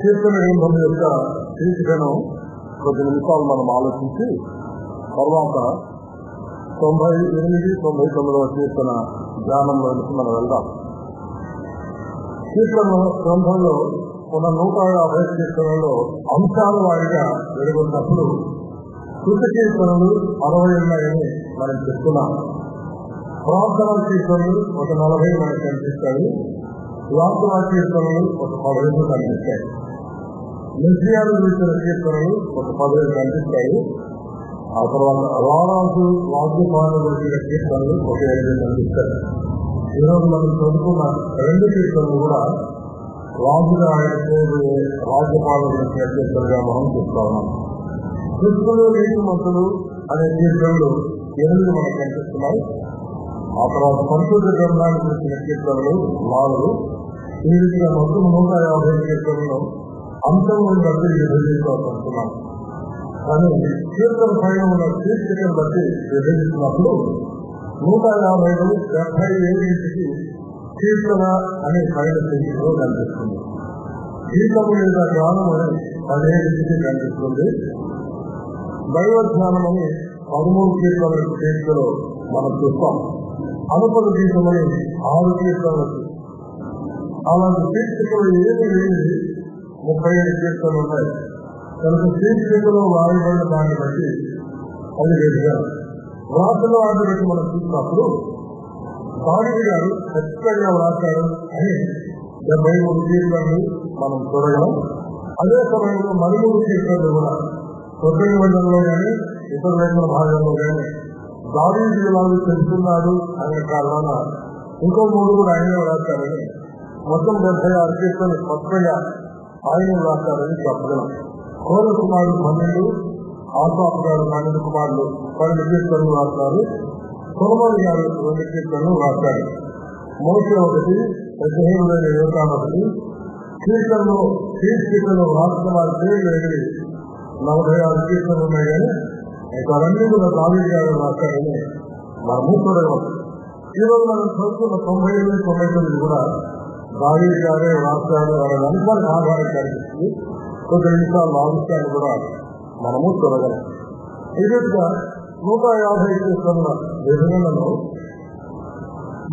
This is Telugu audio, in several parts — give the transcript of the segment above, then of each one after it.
కీర్తన గ్రంథం యొక్క శీర్షికను కొద్ది నిమిషాలు మనం ఆలోచించి తర్వాత 98, 99వ కీర్తన ధ్యానంలోకి మనం వెళ్దాం. కీర్తన గ్రంథంలో ఉన్న 150 కీర్తనలో అంశాల వారిగా వెలుగొన్నప్పుడు కృతి కీర్తనలు 60 ఉన్నాయని మనం చెప్తున్నాం. ప్రార్థనా కీర్తనలు ఒక 40 మనకు కనిపిస్తాయి. వార్తలా కీర్తనలు ఒక 15 కనిపిస్తాయి. నిశ్చయాలు చూసిన కీర్తనలు ఒక 15 కనిపిస్తాయి. ఆ తర్వాత రారాజు వాద్యపాలు వచ్చిన కీర్తనలు ఒక 8 కనిపిస్తాయి. ఈరోజు మనం చదువుకున్న 2 కీర్తనలు కూడా రాజుగా రాజ్యపాలన చేసిన కీర్తనగా మనం చూస్తా ఉన్నాం. కృష్ణులు నీతిమంతులు అనే కీర్తనలు 8 మనకు కనిపిస్తున్నాయి. ఆ తర్వాత పరిశుద్ధ గ్రంథానికి వచ్చిన కీర్తనలు 4. ఈ విధంగా మొత్తం 150 కీర్తనలు అంశంలో బట్టి విభజించాలనుకున్నాం. కానీ కీర్తన పైన ఉన్న శీర్షికను బట్టి విభజించినప్పుడు 150, 77కి కీర్తన అనే పైన శీర్షికలో కనిపిస్తుంది. గీతము లేదా గానం అని 15కి కనిపిస్తుంది. దైవ ధ్యానం అని 13 కీర్తనల శీర్షికలో మనం చూస్తాం. అనుపద గీతమని 6 కీర్తనలకు, అలాంటి శీర్షికలు ఏమి లేని 35 కీర్తనలు ఉన్నాయి. కనుక శీర్షికలో వాడబడిన దాన్ని బట్టి అది వేరుగా వ్రాసలో ఆటబట్టి మనం చూసినప్పుడు దావీదు గారు ఖచ్చితంగా వ్రాసారు అని 73 కీర్తనలు మనం చూడగలం. అదే సమయంలో 13 కీర్తనలు కూడా కొత్త నిబంధనలో కానీ ఇతర లేఖన భాగంలో కానీ దావీదు ఎలాగో తెలుసుకున్నాడు అనే కారణాన ఇంకో 3 కూడా ఆయనే వ్రాసారని, మొత్తం 76 కీర్తనలు కొత్తగా ఆయన వ్రాసారని చెప్పగలం. కోర కుమారుడు 12, ఆసాఫ్ గారు 12 కుమారులు 12 కీర్తనలు వ్రాస్తారు. సొలొమోను గారు 2 కీర్తనలు వ్రాస్తారు. మోషే 1, యెహోవా యోతాను 1. కీర్తనలో శీర్షికలో వ్రాసిన వారి పేర్లు ఎగిరి 46 కీర్తనలు ఉన్నాయి. కానీ ఇవన్నీ కూడా దావీదు గారు వ్రాసారని మనము చూడగలం. ఈరోజు మనం చదువుకున్న 98, 99 కూడా దావీదు గారే వ్రాసారు అనడానికి మనకు ఆధారం కనిపిస్తుంది. కొద్ది నిమిషాలు ఆవిష్కారాలు కూడా మనము చూడగలం. ఈ విధంగా 150 కీర్తనల విభజనలో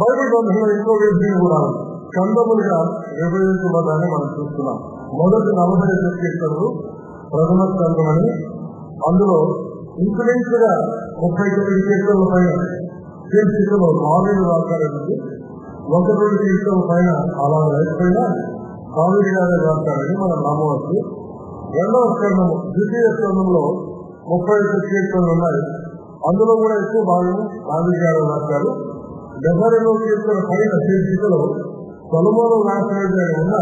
బైబిల్ గ్రంథంలో ఇంకో విషయం కూడా కందములుగా విభజించబడ్డాన్ని మనం చూస్తున్నాం. మొదటి 45 కీర్తనలు ప్రథమ స్కందం అని, అందులో ఇన్సూరెన్స్ గా 39 కీర్తనల పైన శీర్షికలో దావీదు రాశారని, 1-2 కీర్తనల పైన అలా లేకపోయినా దావీదు గారే రాశారని మనం నమ్మవచ్చు. రెండవ స్కందము ద్వితీయ స్కందంలో 31 కీర్తనలు ఉన్నాయి. అందులో కూడా ఎక్కువ భాగం దావీదు గారు రాశారు. 72 కీర్తనల పైన శీర్షికలో సొలొమోను రాసినది ఉన్న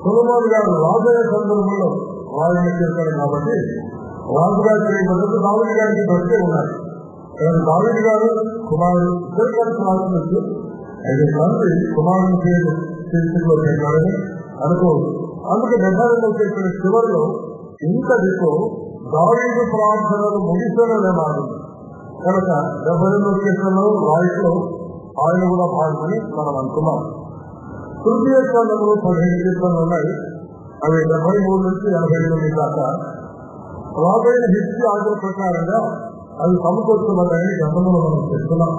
సొలొమోను గారు రాజయ్య సందర్భంలో రాయన కీర్తన కాబట్టి రాజుగా చేయబడ్డది దావీదు గారికి బట్టే ఉన్నాయి. దావీదు గారు కుమారుడు ఇద్దరు కలిసి రాసినట్టు 5 మంది కుమారుని పేరు శీర్షికలో పెట్టారని అనుకోవచ్చు. అందుకే 72 కీర్తన చివరిలో ఇంతటితో దావీదు ప్రార్థనలు ముగిసనే మారింది. కనుక 72 కీర్తనలు రాయిలో ఆయన కూడా భాగమని మనం అనుకున్నాం. తృతీయ స్కందంలో 15 కీర్తనలు ఉన్నాయి. అవి 73 నుంచి 89 దాకా రాబోయిన హిస్టరీ ఆర్డర్ ప్రకారంగా అవి సమకూర్చబడ్డాయని గతంలో మనం చెప్తున్నాం.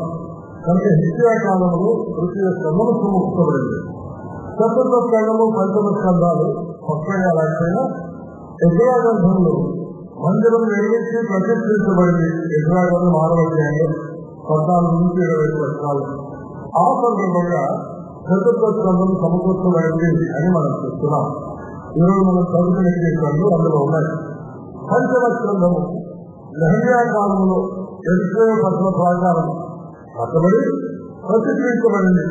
కనుక హిస్టరీ కాలంలో తృతీయ స్కందము సమకూర్చబడింది. చతుర్థ స్కందము, పంచమ స్కందాలు కొత్తగా లేకపోయినా ఎజ్రా గ్రంథంలో మందిరం నిర్మించి ప్రతిష్ఠించబడింది. ఎజ్రా గ్రంథం 6వ అధ్యాయంలో 14 నుంచి 20 వచనాలు. ఆ సందర్భంగా చతుర్థ స్కందం సమకూర్చబడింది అని మనం చెప్తున్నాం. ఈరోజు మనం చదువుకునే కీర్తనలు అందులో ఉన్నాయి. పంచమ స్కందము నెహెమ్యా కాలంలో యెరూషలేము పట్టణ ప్రాకారం కట్టబడి ప్రతిష్ఠించబడింది.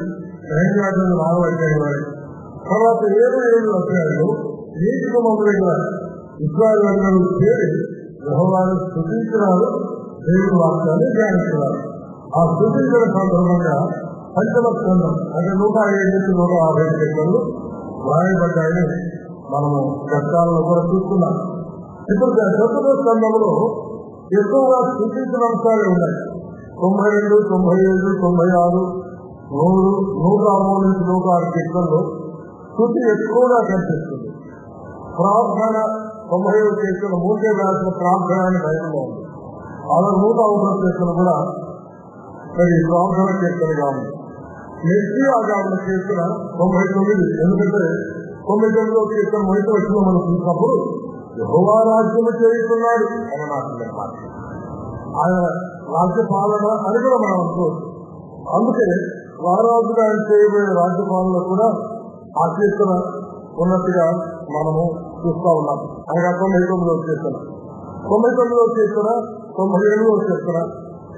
నెహెమ్యా గ్రంథం 4వ అధ్యాయంలో. తర్వాత 7 అధ్యాయంలో నీతికి మొదలైన ఇశ్రాయేలు చేరి యెహోవాను స్తుతించినారు, దేవుని వాక్యాన్ని ధ్యానిస్తున్నారు. ఆ స్తుతించిన సందర్భంగా పంచమ స్కందం అంటే 105 నుంచి 150 కీర్తనలు వ్రాయబడ్డాయని మనము గతాలలో కూడా చూస్తున్నాం. ఇప్పుడు చతుర్థ స్కందంలో ఎక్కువగా స్తుతించిన అంశాలు ఉన్నాయి. 92, 97, 96, 100, 103 నుంచి 106 కీర్తనలు స్తుతి ఎక్కువగా కనిపిస్తుంది. ప్రార్థన 90వ కీర్తన మూకే రాసిన ప్రార్థన అని బయటలో ఉంది. అలా 101వ కీర్తన కూడా మరి ప్రార్థన కీర్తనగా ఉంది. మెస్సియాగా ఉన్న కీర్తన 99. ఎందుకంటే 99వ కీర్తన మొదటి వచ్చిన మనం చూసినప్పుడు యెహోవా రాజ్యము చేస్తున్నాడు అని మాట. ఆయన రాజ్యపాలన అని కూడా మనం అనుకోవచ్చు. అందుకే రారాజుగా ఆయన చేయబోయే రాజ్యపాలన కూడా ఆ కీర్తన ఉన్నట్టుగా మనము చూస్తూ ఉన్నాం. అనగా 99వ కీర్తన, 99వ కీర్తన, 97వ కీర్తన,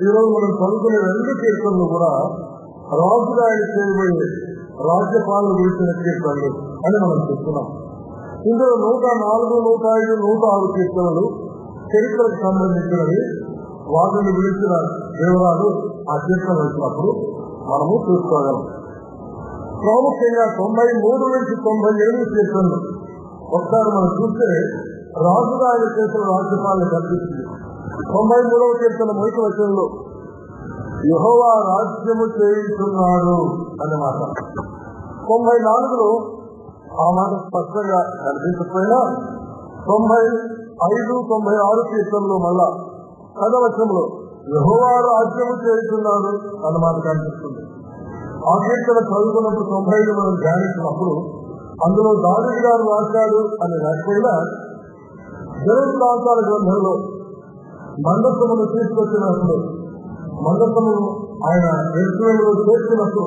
ఈరోజు మనం చదువుకునే 2 కీర్తనలు కూడా రాజుగా ఆయన చేయబోయే రాజ్యపాలన గురించిన కీర్తనలు అని మనం చూస్తున్నాం. ఇందులో 104, 105, 106 కీర్తనలు చరిత్రకు సంబంధించినవి. వాటిని గురించిన వివరాలు ఆ కీర్తన వచ్చినప్పుడు మనము చూసుకోగలం. ప్రాముఖ్యంగా 93 నుంచి 98 కీర్తనలు ఒకసారి మనం చూస్తే రాజుగా ఆయన చేసిన రాజ్యపాలన కనిపిస్తుంది. 93వ కీర్తన మొదటి వచనంలో యెహోవా రాజ్యము చేయుచున్నాడు అనే మాట. 94లో ఆ మాట స్పష్టంగా కనిపించకపోయినా 95, 96 కీర్తనలో మళ్ళా కథవచనంలో యెహోవా రాజ్యము చేయుచున్నాడు అన్నమాట కనిపిస్తుంది. ఆ కీర్తన చదువుకున్నప్పుడు 95 మనం ధ్యానించినప్పుడు అందులో దావీదు గారు రాశాడు అని లేకపోయినా దినవృత్తాంతాల గ్రంథంలో మందసమును తీసుకొచ్చినప్పుడు, మందసము ఆయన ఎరుసలేములో చేర్చినప్పుడు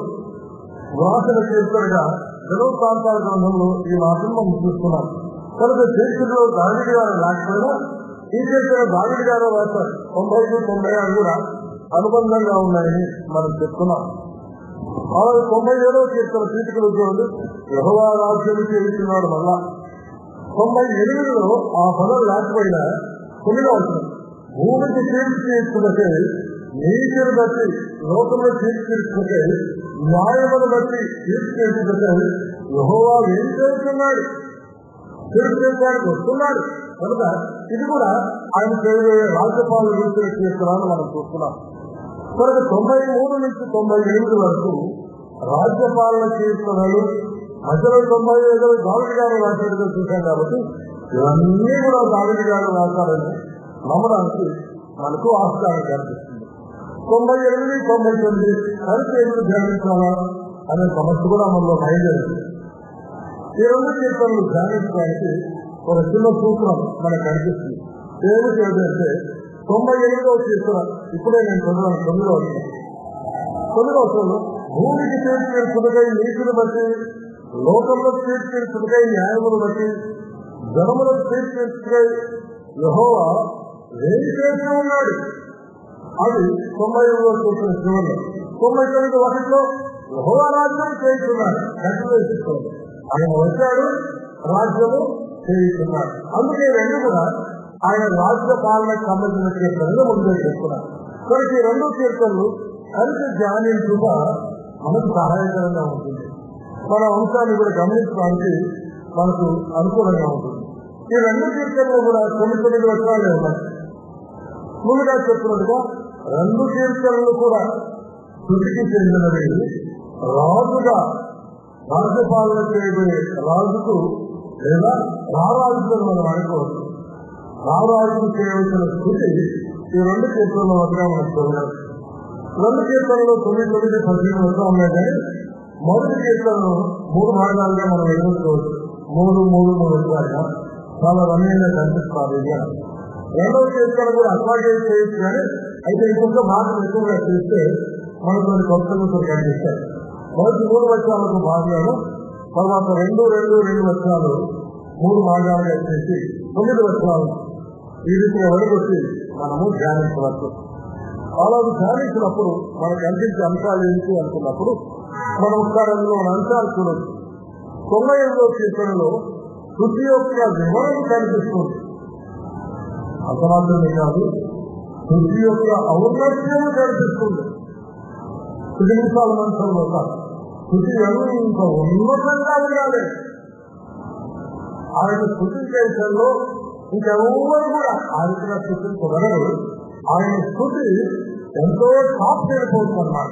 వ్రాసిన కీర్తనగా దినవృత్తాంతాల గ్రంథంలో ఈ మాటను మనం చూస్తున్నాం. కనుక చరిత్రలో దావీదు గారు లేకపోయినా ఈ కీర్తన దావీదు గారు రాశారు. 90, 96 కూడా అనుబంధంగా ఉన్నాయని మనం చెప్తున్నాం. అలాగే 97వ కీర్తన పీఠికలు చూడండి, యెహోవా రాజ్యము చేస్తున్నాడు. మళ్ళా 98లో ఆ పదం లేకపోయినా 9వ వచనం భూమికి తీర్చి తీర్చుకుంటే, నీతిని బట్టి లోకంలో తీర్చి తీర్చుకుంటే, న్యాయమును బట్టి తీర్చి తీర్చుకుంటే యెహోవా ఏం చేస్తున్నాడు, తీర్చి తీర్చడానికి వస్తున్నాడు. కనుక ఇది కూడా ఆయన చేయబోయే రాజ్యపాలన గురించి చేస్తున్నాను మనం చూస్తున్నాం. కనుక 93 నుంచి 98 వరకు రాజ్యపాలన కీర్తనలు, మధ్యలో 95 దావీదు గారు రాసినట్టుగా చూశాం. కాబట్టి ఇవన్నీ కూడా దావీదు గారు రాశారని నమ్మడానికి మనకు ఆస్కారం కనిపిస్తుంది. 98, 99 కలిసి ఎందుకు ధ్యానించాలా అనే సమస్య కూడా మనలో బయలుదేరింది. ఈ 2 కీర్తనలు ధ్యానించడానికి ఒక చిన్న సూత్రం మనకు కనిపిస్తుంది. ఏమిటి అంటే 98వ కీర్తన ఇప్పుడే నేను చదివాను. 9వ వచనం భూమికి తీర్చికై నీతిని బట్టి, లోకంలో తీర్చికై న్యాయమును బట్టి, జనములకు తీర్చికై యెహోవా ఏమి చేసి ఉన్నాడు. అది 98వ కీర్తన చివరిలో. 99:1 యెహోవా రాజ్యం చేస్తున్నాడు. కంటిన్యూస్తుంది. ఆయన వచ్చాడు, రాజ్యము చేస్తున్నాడు. అందుకే 2 కూడా ఆయన రాజ్య పాలనకు సంబంధించిన కీర్తనలు ముందే చెప్తున్నారు. కనుక ఈ 2 కీర్తనలు కలిసి ధ్యానించుగా మనకు సహాయకరంగా ఉంటుంది. మన అంశాన్ని కూడా గమనించడానికి మనకు అనుకూలంగా ఉంటుంది. ఈ 2 కీర్తనలు కూడా 9 వచనాలే ఉన్నాయి. ముందుగా చెప్తున్నట్టుగా 2 కీర్తనలు కూడా స్తుతికి చెందినవి. రాజుగా రాజ్యపాలన చేయబోయే రాజుకు లేదా రారాజుకు మనం అనుకోవచ్చు. రారాజుకు చేయవలసిన స్థితి ఈ 2 కీర్తనల వద్దగా మనం చూడాలి. 2 కీర్తనలు 9, 15 వరకు ఉన్నాయి. కానీ మొదటి కీర్తనను 3 భాగాలుగా మనం ఎదుర్కోవచ్చు. 3 వస్తాయిగా చాలా రమ్యంగా కనిపిస్తారు. రెండవ కీర్తన కూడా అట్లాగే చేయొచ్చు. కానీ అయితే ఇంకొక భాగం ఎక్కువగా చేస్తే మనకు కొన్ని కొత్త కనిపిస్తాయి. మొదటి 3 వచనాలకు భాగాలు, తర్వాత 2 వచనాలు 3 భాగాలుగా చేసి 9 వచనాలు ఈ రీతిగా వెలుగొచ్చి మనము ధ్యానించవచ్చు. అలా ధ్యానించినప్పుడు మనకు అనిపించే అంశాలు ఏంటి అనుకున్నప్పుడు మనం ఒకసారి అందులో మన అంశాలు చూడవచ్చు. 98వ కీర్తనలో స్తుతి యొక్క వివరణ కనిపిస్తుంది. అంత మాత్రమే కాదు, స్తుతి యొక్క ఔన్నత్యము కనిపిస్తుంది. 10 నిమిషాల మనసులో స్తుతి ఎంత ఉన్నతంగా ఉండాలి. ఆయన స్తుతి దేశంలో ఇంకెవరు కూడా ఆయన స్థుతించగలరు. ఆయన స్థుతి ఎంతో టాప్ చేయబోతున్నమాట.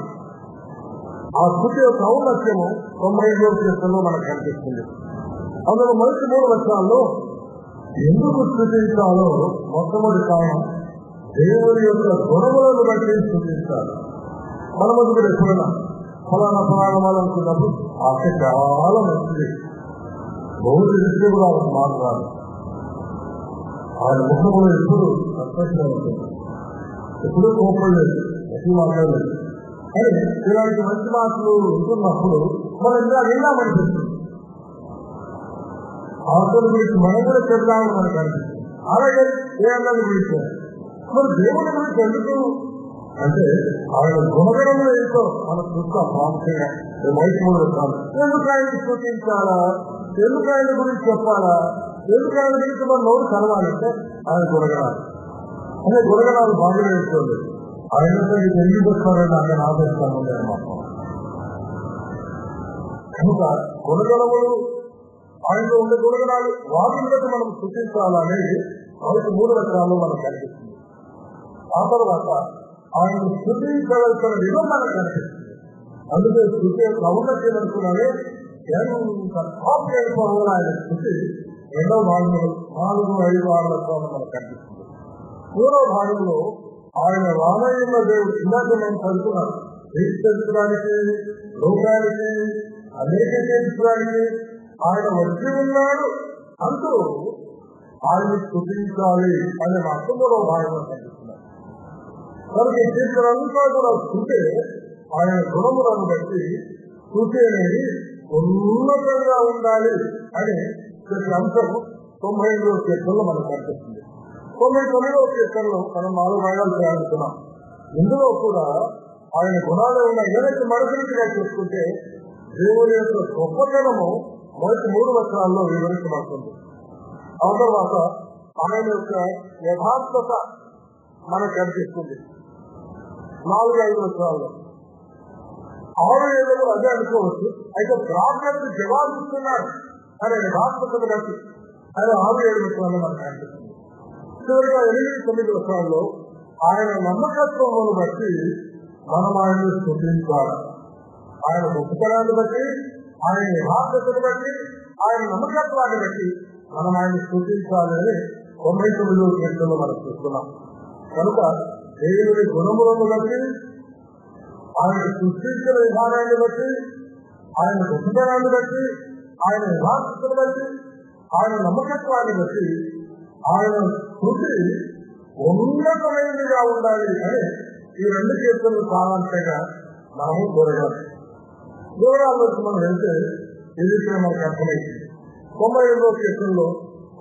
ఆ స్థుతి యొక్క ఔన్నత్యము 95వ కీర్తనలో మనకు కనిపిస్తుంది. అందులో మొదటి 3 వచనాల్లో ఎందుకు స్థుతించాలో మొట్టమొదటి కారణం దేవుని యొక్క గుణములను బట్టి స్థుతించాలి. మనము ఎప్పుడైనా ఫలానా వాళ్ళనుకున్నప్పుడు ఆశ చాలా మంచిది, బహుళ విషయంలో మాట్లాడాలి. ఆయన ముఖంలో ఎప్పుడు సంతోషంగా ఉంటుంది, ఎప్పుడూ కోపం లేదు, ఎక్కువ మాట్లాడలేదు. కానీ ఇలాంటి మంచి మాటలు ఉంటున్నప్పుడు మనం ఇంకా విన్నామనిపిస్తుంది. ఆటల గురించి మనం కూడా చెప్తామని మనకు అనిపిస్తుంది. అలాగే ఏ అన్నాన్ని గురించి మరి దేవుని గురించి ఎందుకు అంటే ఆయన గుణగణములు ఏంటో మనం చూస్తాం. ప్రాముఖ్యంగా వైష్ణవులు కాదు, ఎందుకు ఆయన సూచించాలా, ఎందుకు ఆయన గురించి చెప్పాలా, ఎందుకు ఆయన గురించి మనం నోరు కలవాలంటే ఆయన గుణగణాలు అంటే గుణగణాలు బాగా వేసుకోండి. ఆయనతో ఇది ఎందుకు వస్తారని ఆయన ఆదేశాలు ఉన్నాయన్నమాట. కనుక గుణగణములు ఆయనలో ఉండే గుణగణాలు వాటిని బట్టి మనం సూచించాలనేది మనకు 3 రకాల్లో మనకు కనిపిస్తుంది. ఆ తర్వాత ఆయన స్థుతించవలసిన విధం మనకు కనిపిస్తుంది. అందుకే స్థుతి యొక్క ఔన్నత్యం అనుకున్నానే ఎంత అయిపోవాలో ఆయన స్థుతి 2వ భాగంలో 4, 5 వారాలతో మనకు కనిపిస్తుంది. 3వ భాగంలో ఆయన రామయ్యున్న దేవుడు ఇందాక మేము చదువుతున్నాం. తీర్చడానికి, లోకానికి, అనేక తీర్చడానికి ఆయన వచ్చి ఉన్నాడు అంటూ ఆయన్ని స్థుతించాలి అనే మాత్రం 3వ భాగంలో కనిపిస్తున్నారు. కనుక ఈ తీర్చడంతా కూడా స్థుతే ఆయన గుణములను బట్టి స్థుతి అనేది ఉన్నతంగా ఉండాలి అని ప్రతి అంశం 98వ కీర్తనలో మనకు కనిపిస్తుంది. 99వ కీర్తనలో మనం 4 భాగాలు ప్రయాణిస్తున్నాం. ఇందులో కూడా ఆయన గుణాలే ఉన్నాయి. ఏదైతే మరొకరిగా చూసుకుంటే దేవుని యొక్క గొప్పతనము మొదటి 3 వచనాల్లో వివరించబడుతుంది. ఆ తర్వాత ఆయన యొక్క యథార్థత మనకు కనిపిస్తుంది 4, 5 వచనాల్లో. 6, 7 కూడా అదే అనుకోవచ్చు. అయితే ప్రార్థనకు జవాబిస్తున్నాడు అనే యథార్థతను బట్టి ఆయన 6, 7 వచనాల్లో మనకు కనిపిస్తుంది. చివరిగా 8, 9 వచనాల్లో ఆయన నమ్మకత్వమును బట్టి మనం ఆయన్ని స్థుతించాలి. ఆయన గొప్పతనాన్ని బట్టి, ఆయన యథార్థతను బట్టి, ఆయన నమ్మకత్వాన్ని బట్టి మనం ఆయన స్థుతించాలి అని 99వ కీర్తనలో మనం చూస్తున్నాం. కనుక దేవుని గుణములను బట్టి, ఆయన సృష్టించిన విధానాన్ని బట్టి, ఆయన గొప్పతనాన్ని బట్టి, ఆయన యథార్థతను బట్టి, ఆయన నమ్మకత్వాన్ని బట్టి ఆయన స్థుతి ఉన్నతమైనదిగా ఉండాలి అని ఈ 2 కీర్తనలు సారాంశంగా మనము కోరగాలి. వివరాల్లోకి మనం వెళ్తే ఇది మనకు అర్థమైంది. 98వ కీర్తనలో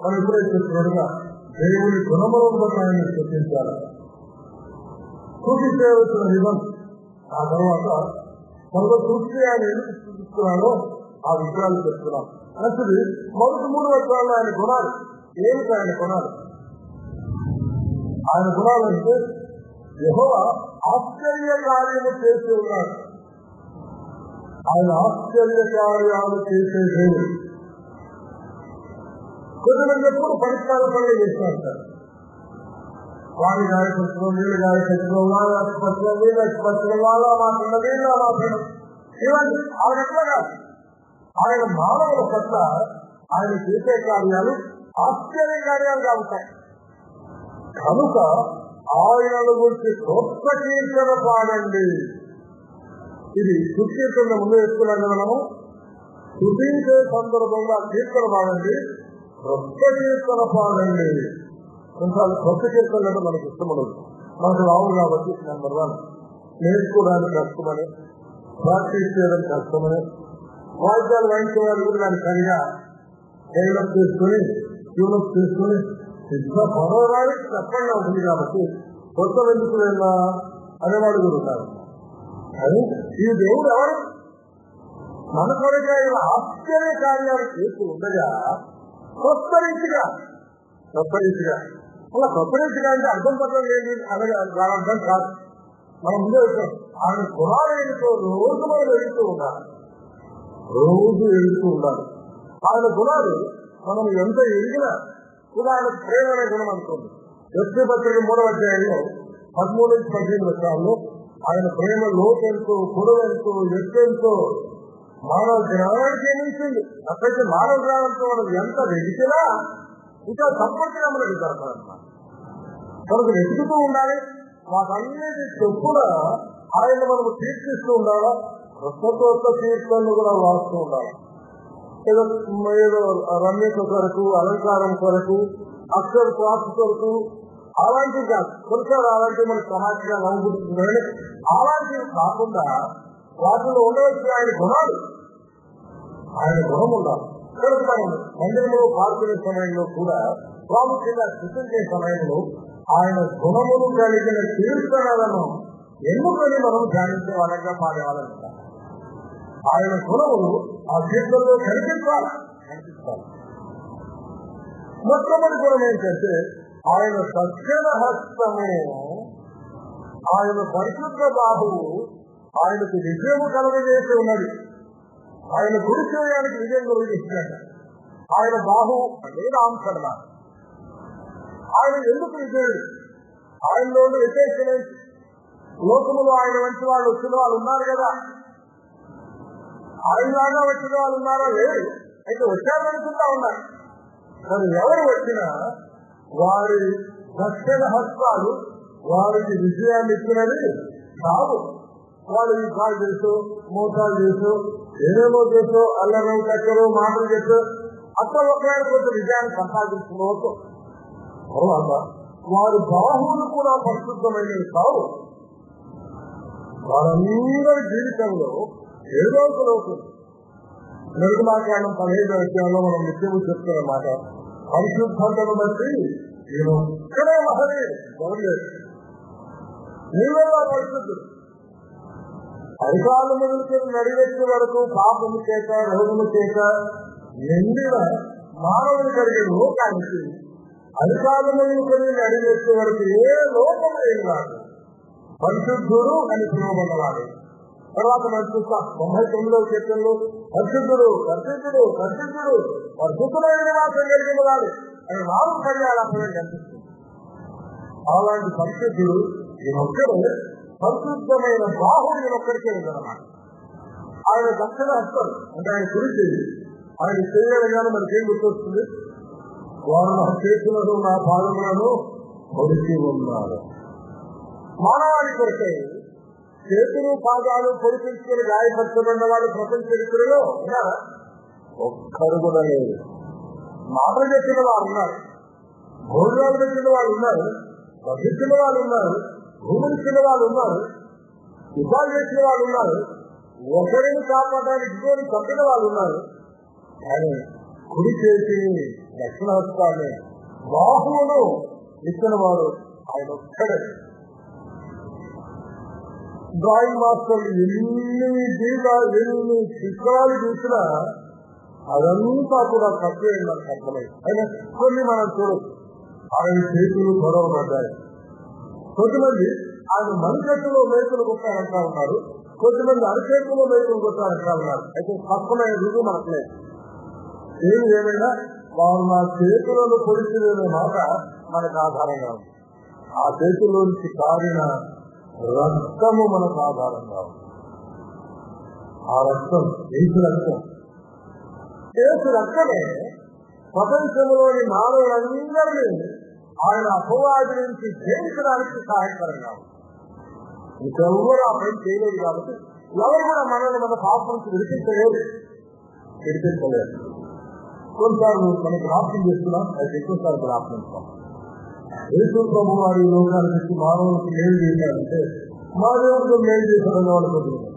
మనం ఇప్పుడే చెప్తున్నట్టుగా దేవుని గుణములను బట్టి ఆయన స్థుతించాలి. స్థుతి చేయవలసిన విధం, ఆ తర్వాత మనకు స్థుతి ఆయన ఎందుకు స్థుతిస్తున్నాడో ఆ విషయాలు చెప్తున్నాం. మంచిది. మొదటి 3 వచనాల్లో ఆయన గుణాలు ఏమిటి? ఆయన గుణాలు, ఆయన గుణాలు అంటే యెహోవా ఆశ్చర్య కార్యము చేసి ఉన్నాడు. ఆయన ఆశ్చర్య కార్యాలు చేసే దేవుడు. కొంతమంది ఎప్పుడు పరిష్కార పనులు చేస్తూ ఉంటారు. వారి గాయపత్రం, వీళ్ళ గాయపత్రం, వాళ్ళ ఆసుపత్రం, వీళ్ళ ఆసుపత్రం, వాళ్ళ మాత్రం, వీళ్ళ మాత్రం, ఇవన్నీ ఆ రకంగా ఆయన మానవుల పట్ల ఆయన చేసే కార్యాలు ఆశ్చర్య కార్యాలుగా ఉంటాయి. కనుక ఆయన గురించి గొప్ప కీర్తన పాడండి. ఇది కీర్తన ముందు వేసుకున్నాం కదా మనము. స్తుతించే సందర్భంగా కీర్తన పాడండి, గొప్ప కీర్తన పాడండి. కొన్నిసార్లు కొత్త కీర్తనలు అంటే మనకి ఇష్టపడదు, మనకు రావు కాబట్టి. నెంబర్ 1 నేర్చుకోవడానికి కష్టమని, ప్రాక్టీస్ చేయడం కష్టమని, వాయిద్యాలు వాయించేవాళ్ళు కూడా దాన్ని సరిగా డెవలప్ చేసుకుని ట్యూనప్ చేసుకుని ఇంకా పర్వానికి చెప్పండి ఉంటుంది. కాబట్టి కొత్త ఎందుకు వెళ్ళా అనేవాడు కూడా ఉన్నారు. కానీ ఈ దేవుడు ఎవరు? మన కొరగా ఆశ్చర్య కార్యాలు చేస్తూ ఉండగా కొత్త రీతిగా అలా కొత్త రీతిగా అంటే అర్థం పట్టడం లేదు అనగా దాని అర్థం కాదు. మనం ముందే వచ్చాం. ఆయన గుణాలు ఎదుగుతూ రోజు మనం ఎదుగుతూ ఉండాలి, రోజు ఎదుగుతూ ఉండాలి. ఆయన గుణాలు మనం ఎంత ఎదిగినా కూడా ఆయన ప్రేమ అనే గుణం అనుకోండి. ఎస్పీ పత్రిక 3వ అధ్యాయంలో 13 నుంచి 15 వచనాల్లో ఆయన ప్రేమ లోకెంతో, పొడవెంతో, ఎత్తెంతో మానవ జ్ఞానానికి ఏమించింది. అక్కడికి మానవ జ్ఞానంతో మనం ఎంత వెతికినా ఇంకా సంపూర్తిగా మనకి దొరకాలన్నమాట. మనకు వెతుకుతూ ఉండాలి. వాటన్నిటి చెప్పున ఆయన మనకు తీర్చిస్తూ ఉండాలా. కొత్త తీర్పులను కూడా వాస్తూ ఉండాలి. ఏదో రమ్యత కొరకు, అలంకారం కొరకు, అక్షర ప్రాప్తి కొరకు అలాంటివి కాదు. కొరసారి అలాంటివి మనకు సమాజంగా నవ్వుకుంటుంది. అలాంటివి కాకుండా వాటిలో ఉండవలసిన ఆయన గుణాలు, ఆయన గుణం ఉండాలి. మందిరంలో పాల్గొనే సమయంలో కూడా ప్రాముఖ్యంగా సృష్టించే సమయంలో ఆయన గుణములు కలిగిన కీర్తనలను ఎందుకని మనం ధ్యానించే వాళ్ళగా పాడేవాళ్ళంట. ఆయన గుణములు ఆ కీర్తనలో కనిపించాలి. మొట్టమొదటి గుణం ఏంటంటే ఆయన దక్షిణ హస్తము, ఆయన పరిశుద్ధ బాహువు ఆయనకు విజయము కలగజేసి ఉన్నది. ఆయన గురి చేయడానికి విజయం కలిగిస్తున్నాడు. ఆయన బాహువు అంటే రామచంద్ర. ఆయన ఎందుకు విజయుడు? ఆయనలో విశేషమే. లోకములో ఆయన వంటి వాళ్ళు వచ్చిన వాళ్ళు ఉన్నారు కదా. ఆయనలాగా వచ్చిన వాళ్ళు ఉన్నారా? లేదు. అయితే వచ్చారనుకుంటా ఉన్నారు. మరి ఎవరు వచ్చినా వారి దక్షిణ హస్తాలు వారికి విజయాన్ని ఇచ్చినది కాదు. వాళ్ళు ఈ కాలు చేసు, మోసాలు చేసు, ఏమేమో చేసు, అల్లరం కట్టరు, మాటలు చేసు, అట్లా ఒకవేళ కొంచెం విజయాన్ని సంపాదించుకోవచ్చు. తర్వాత వారి బాహువులు కూడా పరిశుద్ధమైనవి కావు. వారందరి జీవితంలో ఏదో ఒక రోజు నిర్మాకాండం 15వ అధ్యాయంలో మనం నిత్యము చెప్తున్న మాట, పరిశుద్ధతను బట్టి నేను ఇక్కడే మహనీయుడు గౌరలేదు, నీవే పరిశుద్ధుడు. అధికారుల నుంచి నడివెచ్చి వరకు పాపము చేత రోగము చేత నిండిన మానవుని కలిగే లోకానికి అధికారులను కొని నడివెచ్చే వరకు ఏ లోకం ఏం కాదు, పరిశుద్ధుడు అని పిలువబడ్డవాడు. తర్వాత మనం చూస్తాం 99వ కీర్తనలో పరిశుద్ధుడు పరిశుద్ధుడు పరిశుద్ధుడు పరిశుద్ధమైన నివాసం కలిగిన వాడు అని 4 పర్యాలు అక్కడ కనిపిస్తుంది. అలాంటి పరిశుద్ధుడు ఈయనొక్కడే, పరిశుద్ధమైన బాహుడు ఈయనొక్కడికే ఉందన్నమాట. ఆయన దక్షిణ హస్తాలు అంటే ఆయన గురించి ఆయన చేయగానే మనకేం గుర్తొస్తుంది? వారు నా చేతులను నా పాదములను పొడిచి ఉన్నారు. మానవాళి కొరకే చేతులు పాదాలు పొడిపించుకుని గాయపరచబడిన వాళ్ళు ప్రపంచ చరిత్రలో ఉన్నారా? ఒక్కరు కూడా లేదు. మాటలు చెప్పిన వారు ఉన్నారు, భోజనాలు పెట్టిన వాళ్ళు ఉన్నారు, వధించిన వాళ్ళు ఉన్నారు, భూమించిన వాళ్ళు ఉన్నారు, యుద్ధాలు చేసిన వాళ్ళు ఉన్నారు, ఒకరిని కాపాడడానికి ఇంకోని చంపిన వాళ్ళు ఉన్నారు. కానీ కుడి చేసి దక్షిణ హస్తాన్ని బాహువును ఇచ్చిన వాడు ఆయన ఒక్కడే. డ్రాయింగ్ మాస్టర్లు ఎన్ని చిత్రాలు చూసినా అదంతా కూడా తక్కువే మనకు అర్థమైంది. అయినా కొన్ని మనం చూడచ్చు. ఆయన చేతులు గొడవపడ్డాయి. కొద్దిమంది ఆయన మనిషిలో మేకులు కొట్టారంటా ఉన్నారు, కొద్దిమంది అరిచేతుల్లో మేకులు కొట్టారంటా ఉన్నారు. అయితే స్పష్టమైన రుజువు మనకు లేదు. ఏమైనా వారు నా చేతులను పొడిచిన మాట మనకు ఆధారంగా ఉంది. ఆ చేతుల్లోంచి కారిన రక్తము మనకు ఆధారంగా ఉంది. ఆ రక్తం ఏసు రక్తం. ఏసు రక్తమే ప్రపంచంలోని మానవులందరినీ ఆయన అపవాది నుంచి జయించడానికి సహాయకరంగా ఉంది. ఇంకెవ్వరు ఆ పని చేయలేదు కాబట్టి ఎవరు కూడా మనల్ని మన పాపం నుంచి విడిపించలేదు. కొన్నిసార్లు మనం ప్రార్థన చేస్తున్నాం, అది ఎక్కువసార్లు ప్రార్థిస్తాం. యేసు ప్రభు వారి లోకానికి మానవులకు మేలు చేశారంటే మా దేవుడితో మేలు చేశారని వాళ్ళు కొద్దిగా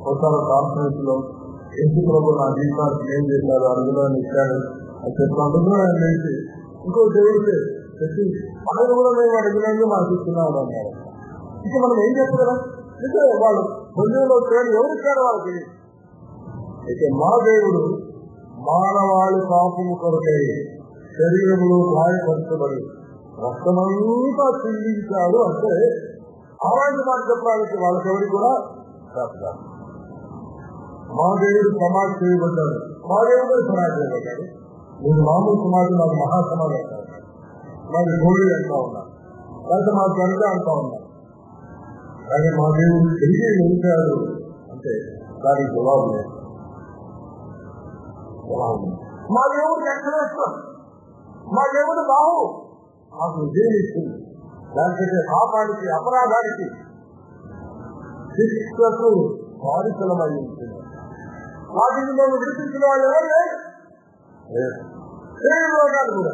కొత్త కాన్ఫరెన్స్ లో యేసు ప్రభు నా జీవితానికి మేలు చేశారు, అనుగుణాన్ని ఇచ్చాడు అని చెప్పినందుకు ఆయన లేచి ఇంకో దేవుడితే చెప్పి ఆయన కూడా మేము అడిగినందుకు మాకు ఇస్తున్నాడు అన్నారు. ఇక మనం ఏం చెప్పగలం? అంటే వాళ్ళు పొందిలో చేయాలి, ఎవరు ఇచ్చారో వాళ్ళకి తెలియదు. అయితే మా దేవుడు మానవాళి పాపము కొరకై శరీరంలో గాయపరచబడి రక్తమంతా చిందించాడు అంటే అలాంటి మాట చెప్పడానికి వాళ్ళకెవరి కూడా చేస్తారు. మా దేవుడు సమాధి చేయబడ్డాడు, మా దేవుడు సమాధి చేయబడ్డాడు. నేను మామూలు సమాధి నాకు మహాసమాధి అంటారు, నాకు గోళీ అంటా ఉన్నాను, లేకపోతే మా గంట అంటా ఉన్నాను. కానీ మా దేవుడు తిరిగి నిలిచాడు అంటే దానికి జవాబు లేదు. మా దేవుడు రక్షణేశ్వరం, మా దేవుడు బాహు మాకు విజయం ఇస్తుంది. దానికంటే పాపానికి అపరాధానికి శిక్షకు బాధితులమై ఉంటుంది. వాటిని మేము విడిపించిన వాళ్ళు ఎవరు లేదు. రోగాలు కూడా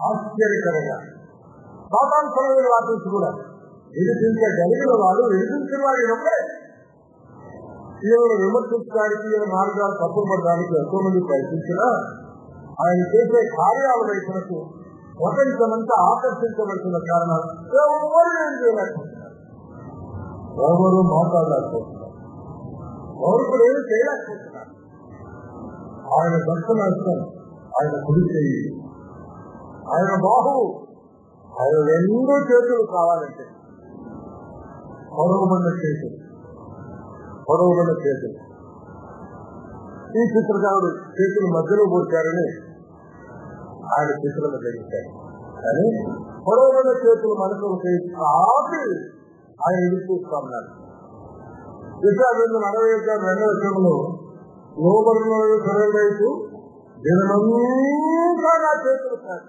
ఆశ్చర్యకరంగా పాపాంశమైన వాటి కూడా విడిపించగలిగిన వాడు విడిపించిన వాడు ఎవరే. ఈయనను విమర్శించడానికి ఈయన మార్గాలు తప్పుపడడానికి ఎంతో మంది ప్రయత్నించినా ఆయన చేసే కార్యాల వైపునకు ప్రపంచమంతా ఆకర్షించబడుతున్న కారణాలు ఎవరు ఏం చేయలేకపోతున్నారు, ఎవరు మాట్లాడలేకపోతున్నారు, ఎవరు కూడా ఏమి చేయలేకపోతున్నారు. ఆయన దర్శనార్థం ఆయన కుడి చేయి, ఆయన బాహు, ఆయన రెండు చేతులు కావాలంటే పొడవుబడిన చేతులు, పొడవుబడిన చేతులు. ఈ చిత్రకారుడు చేతులు మధ్యలో పోతారని ఆయన చిత్రంలో జరిగించారు. కానీ పొడవుబడిన చేతులు మనకు ఆపి ఆయన ఎదురు చూస్తా ఉన్నారు. విశాఖలో లోబడిన వైపు దినమంతా నా చేతులు కాదు.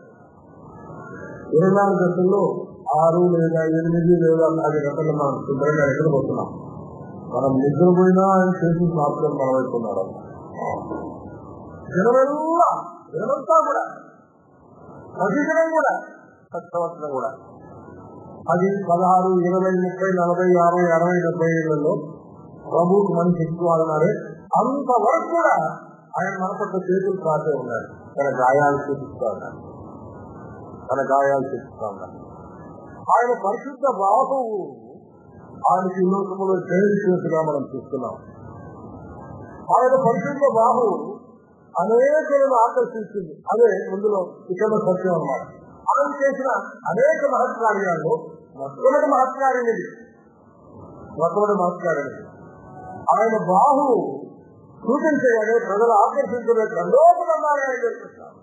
24 గంటల్లో 6 లేదా 8 లేదా 10 గంటలు మనం శుభ్రంగా నిద్రపోతున్నాం. మనం నిద్రపోయినా ఆయన చేతులు మాత్రం మన వైపు ఉన్నాడు. దినమంతా కూడా ప్రతిదినం కూడా సంవత్సరం కూడా అది 16, 20, 30, 40, 50, 60, 70 ఏళ్లలో ప్రభువుకు మనిషి ఎక్కువ అన్నారే అంతవరకు కూడా ఆయన మన పట్ల చేతులు కాసే ఉన్నారు. తన గాయాలు చూపిస్తా ఉన్నారు, తన గాయాలు చూపిస్తా ఉన్నారు. ఆయన పరిశుద్ధ బాహువు ఆయనకి ఈ లోకంలో ప్రేమించినట్టుగా మనం చూస్తున్నాం. ఆయన పరిశుద్ధ బాహువు అనేకలను ఆకర్షించింది. అదే ముందులో ఇక్కడ సత్యం అన్నమాట. ఆయన చేసిన అనేక మహత్కార్యాల్లో మొట్టమొదటి మహత్కార్యమిది. ఆయన బాహు సూచించేయని ప్రజలు ఆకర్షించే లోపలన్నారని ఆయన చేస్తున్నారు.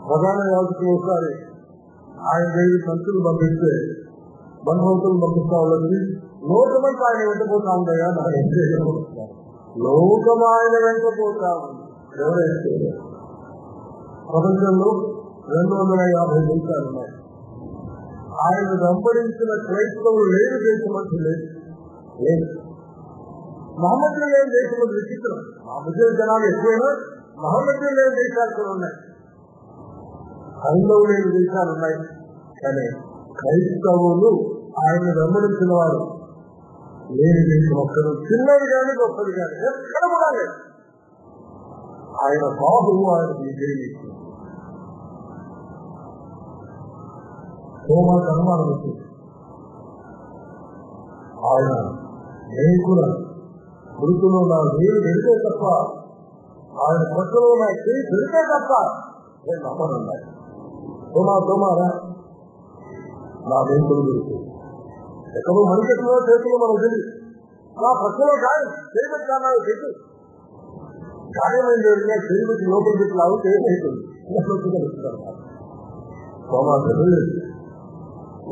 ప్రధాన యాజకులు ఒకసారి ఆయన దగ్గర సంతులు పంపిస్తే బంధువులు పంపిస్తా ఉన్నది. లోకమంతా ఆయన వెంటపోతా ఉందయా, నాకు ఏం చేయగలుగుతున్నారు. లోకం ఆయన వెంటపోతా ఉంది. ఎవరైతే ప్రపంచంలో 250 దేశాలు ఉన్నాయి. ఆయన వెంబడించిన క్రైస్తవులు లేని దేశమంటూ లేదు. మహమ్మద్లు లేని దేశం విచిత్రం. మహమ్మద్ల జనాలు ఎక్కువైనా మహమ్మద్లు లేని దేశాలు కూడా ఉన్నాయి, హైందవులు లేని దేశాలు ఉన్నాయి. కానీ క్రైస్తవులు ఆయన వెంబడించిన వారు లేని దేశం ఒక్కరు, చిన్నది కానీ గొప్పది కానీ ఎక్కడ కూడా లేదు. ఆయన బాహువు ఆయన విజయించింది. సోమాకి అనుమానం వచ్చింది. ఆయన కూడా మృతులు నా నీరు పెడితే తప్ప, ఆయన పక్కలో నా చేయి పెడితే తప్ప నేను నమ్మనున్నాయి. సోమారా నా మేకులు దొరుకుతుంది. ఎక్కడో మనిషిలో చేతులు మనం తెలియదు. నా పక్కలో గాయం చేయబెట్టాను చెట్టు గాయమైన చేయబెట్టి లోపల పెట్టి లాగితే ఏమైతుంది సోమా తెలియదు.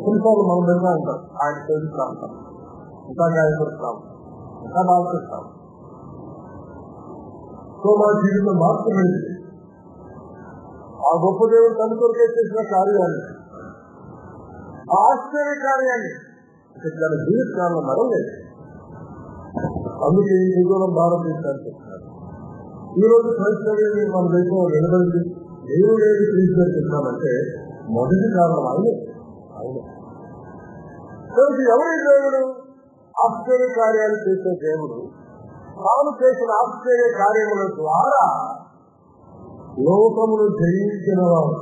కొన్నిసార్లు మనం విన్నా ఉంటాం, ఆయన చేస్తూ ఉంటాం, ఇంకా గాయపడుతాం, ఇంకా బాగుపడతాం. సోమా జీవితం మార్పులేదు. ఆ గొప్ప దేవుడు తన కొరకే చేసిన కార్యాన్ని, ఆశ్చర్య కార్యాన్ని తన జీవితాలను మరవలేదు. అందుకే ఈ దూరం భారతదేశాన్ని చెప్తున్నారు. ఈ రోజు క్రైస్తవ్యాన్ని మన దేశంలో నిలబడి దేవుడు ఏది తీసుకెళ్తున్నామంటే మొదటి కారణం ఆయన. ఎవరి దేవుడు? ఆశ్చర్య కార్యాలు చేసే దేవుడు. తాను చేసిన ఆశ్చర్య కార్యముల ద్వారా లోకమును జయించిన వాడు.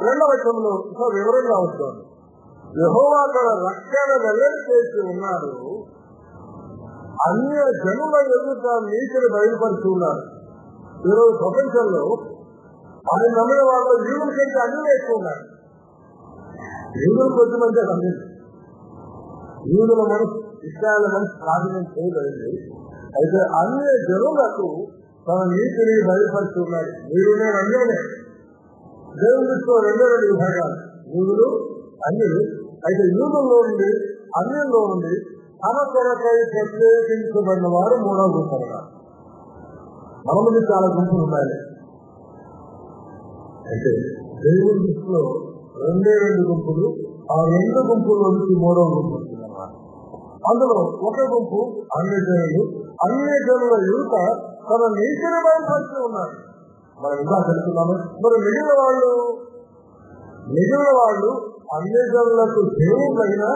రెండవ వచనంలో వివరంగా వస్తుంది. యెహోవా తన రక్షణ వెల్లడి చేసి ఉన్నాడు, అన్య జనుల ఎదుట నీతిని బయలుపరుచు ఉన్నారు. ఈరోజు ప్రపంచంలో ఆయన నమ్మిన వాళ్ళు యూదుల కంటే అన్ని ఎక్కువ ఉన్నారు. యూదులు కొద్ది మంది నమ్మింది. యూదుల మనసు ఇస్రాయేల్ మనసు స్వాధీనం చేయబడింది. అయితే అన్య జనులకు తన నీతిని బయలుపరుచున్నాడు. వీరునే అన్యులే. దేవుని దృష్టిలో 2 విభాగాలు, యూదులు, అన్యులు. అయితే యూదుల్లో నుండి, అన్యుల్లో నుండి తన కొరకై ప్రత్యేకించబడిన వారు మూడవ గుంపులుగా. మనముందు చాలా గుంపులు ఉన్నాయి. అయితే దేవుని దృష్టిలో 2 గుంపులు, ఆ 2 గుంపుల్లో నుంచి మూడవ గుంపు వస్తుందన్నమాట. అందులో ఒక గుంపు అన్ని జనులు, అన్ని జనుల యువత తన నీతిని బయలుపరుస్తూ ఉన్నారు. మనం ఇంకా తెలుసుకున్నాము. మరి మిగిలిన వాళ్ళు అన్ని జనులకు దేవుళ్ళైనా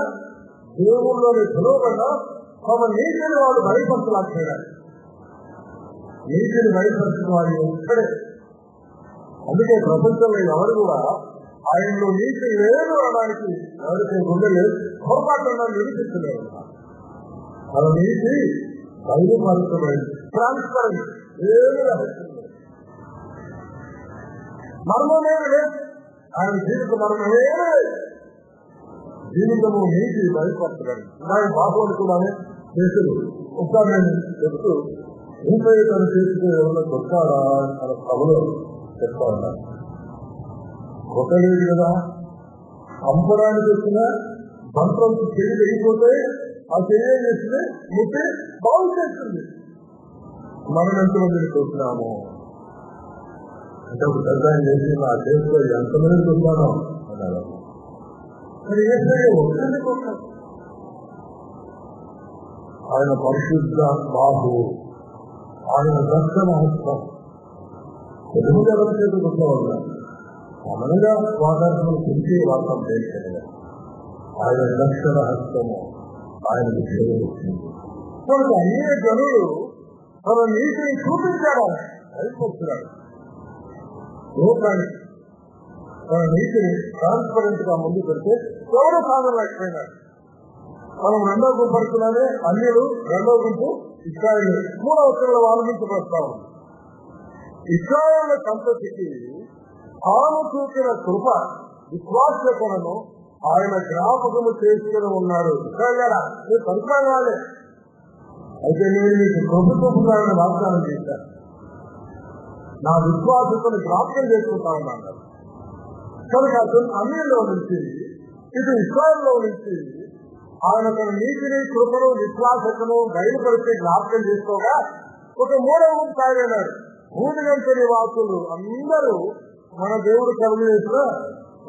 దేవుళ్ళని పిలువకుండా తమ నీతిని వాళ్ళు బయలుపరచలేకపోయారు. నీతిని బయలుపరిచిన వాళ్ళు ఒక్కడే. అందుకే ప్రపంచంలో ఎవరు కూడా ఆయనలో నీతి లేదు అనడానికి ఎవరికి గుండె లేదు, పొరపాటు నిరూపిస్తలేదు. మన నీతి బయలుపరచబడింది, ట్రాన్స్పరెంట్, ఏమి రహస్యం లేదు. మరణమే లేదు, ఆయన జీవిత మరణమే లేదు. జీవితము నీతి బయలుపరచబడింది. నాకు బాబు కూడా చేతులు ఒకసారి నేను చెప్తూ ఇంట్లో తను చేస్తే ఎవరో కొట్టారా తన సభలో చెప్తా ఉన్నాను. కొట్టలేదు కదా, చంపడానికి వచ్చిన మంత్రం చెయ్యి వెళ్ళిపోతే ఆ చెయ్యి చేస్తే ముట్టి బాగు చేస్తుంది. మనం ఎంతమందిని చూస్తున్నాము అంటే ఒక పెద్ద చేసి నా చేతిలో ఎంతమంది చూస్తానో అన్నారు. మరి ఒకరిని కొట్టారు. ఆయన పరిశుద్ధ బాహు, ఆయన రక్షణ హస్తం తెలుగు ఎవరి చేతి కొట్టవల్ల సమనంగా వాతావరణం పెంచి వార్తం చేయాలి. ఆయన రక్షణ హస్తము ఆయనకు చేరువచ్చింది. అన్ని జనులు తన నీతిని చూపించాడు, అయిపోతున్నాడు. లోకాన్ని తన నీతిని ట్రాన్స్పరెంట్ గా ముందు పెడితే ఎవరు సాగలేకపోయినాడు. మనం 2వ గుంపు పడుతున్నామే, అన్యులు 2వ గుంపు ఇస్రాయేలు 3వ వచనంలో ఆరంభించబడతా ఉంది. ఇస్రాయేలు సంతతికి తాను చూపిన కృప విశ్వాసకులను ఆయన జ్ఞాపకము చేసుకుని ఉన్నాడు. ఇస్రాయేలా మీరు పరిపాలనాలే అయితే నేను మీకు కృప చూపుతానని వాగ్దానం చేశాను, నా విశ్వాసకుని జ్ఞాపకం చేసుకుంటా ఉన్నాను. కనుక అన్యుల్లో నుంచి ఇది ఇస్రాయేల్లో నుంచి ఆయన తన నీతిని కృపను విశ్వాసకును బయలుపరిచి జ్ఞాపకం చేసుకోగా ఒక 3వ గుంపు తయారైనాడు. భూమిగంత నివాసులు అందరూ మన దేవుడు కలిగిన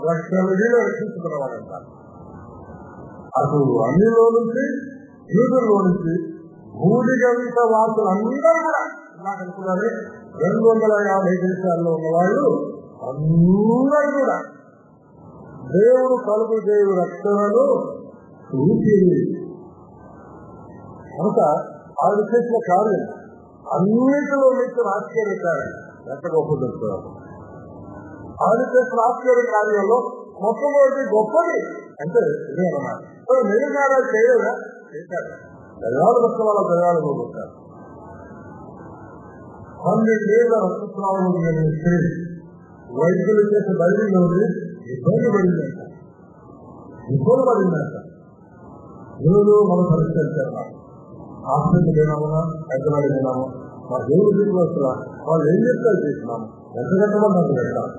రక్షణలో రక్షించుకున్నవారంటారు. అటు అన్నిలో నుంచి యూదుల్లో నుంచి భూమిగంత వాసులు అందరూ కూడా నాకు అనుకున్నారే 250 దేశాల్లో ఉన్న వాళ్ళు అందరూ కూడా దేవుడు కలుగు దేవుడు రక్షణను చూసి కనుక ఆయన చేసిన కార్యం అన్నింటిలో మీకు ఆశ్చర్యకార్యం ఎంత గొప్ప చెప్తున్నారు. ఆయన చేసిన ఆశ్చర్య కార్యంలో మొట్టమొదటి గొప్పది అంటే ఇదేనమాట. నిరుగారా చేయగా చేశారు, దయాలు వచ్చే వాళ్ళ దయాలు పోగొట్టారు. 12 ఏళ్ల రక్తస్రావం స్త్రీ వైద్యులు చేసే బయలులో ఇబ్బంది పడిందంట. దేవుడు మనం పరిష్కరించారు. ఆస్పత్రి పోయినామా, హైదరాబాద్ పోయినాము, మా దేవుడు తీసుకొస్తున్నా వాళ్ళు ఏం చెప్తారు చేసినాము, ఎంత కట్టమని నాకు పెడతాను.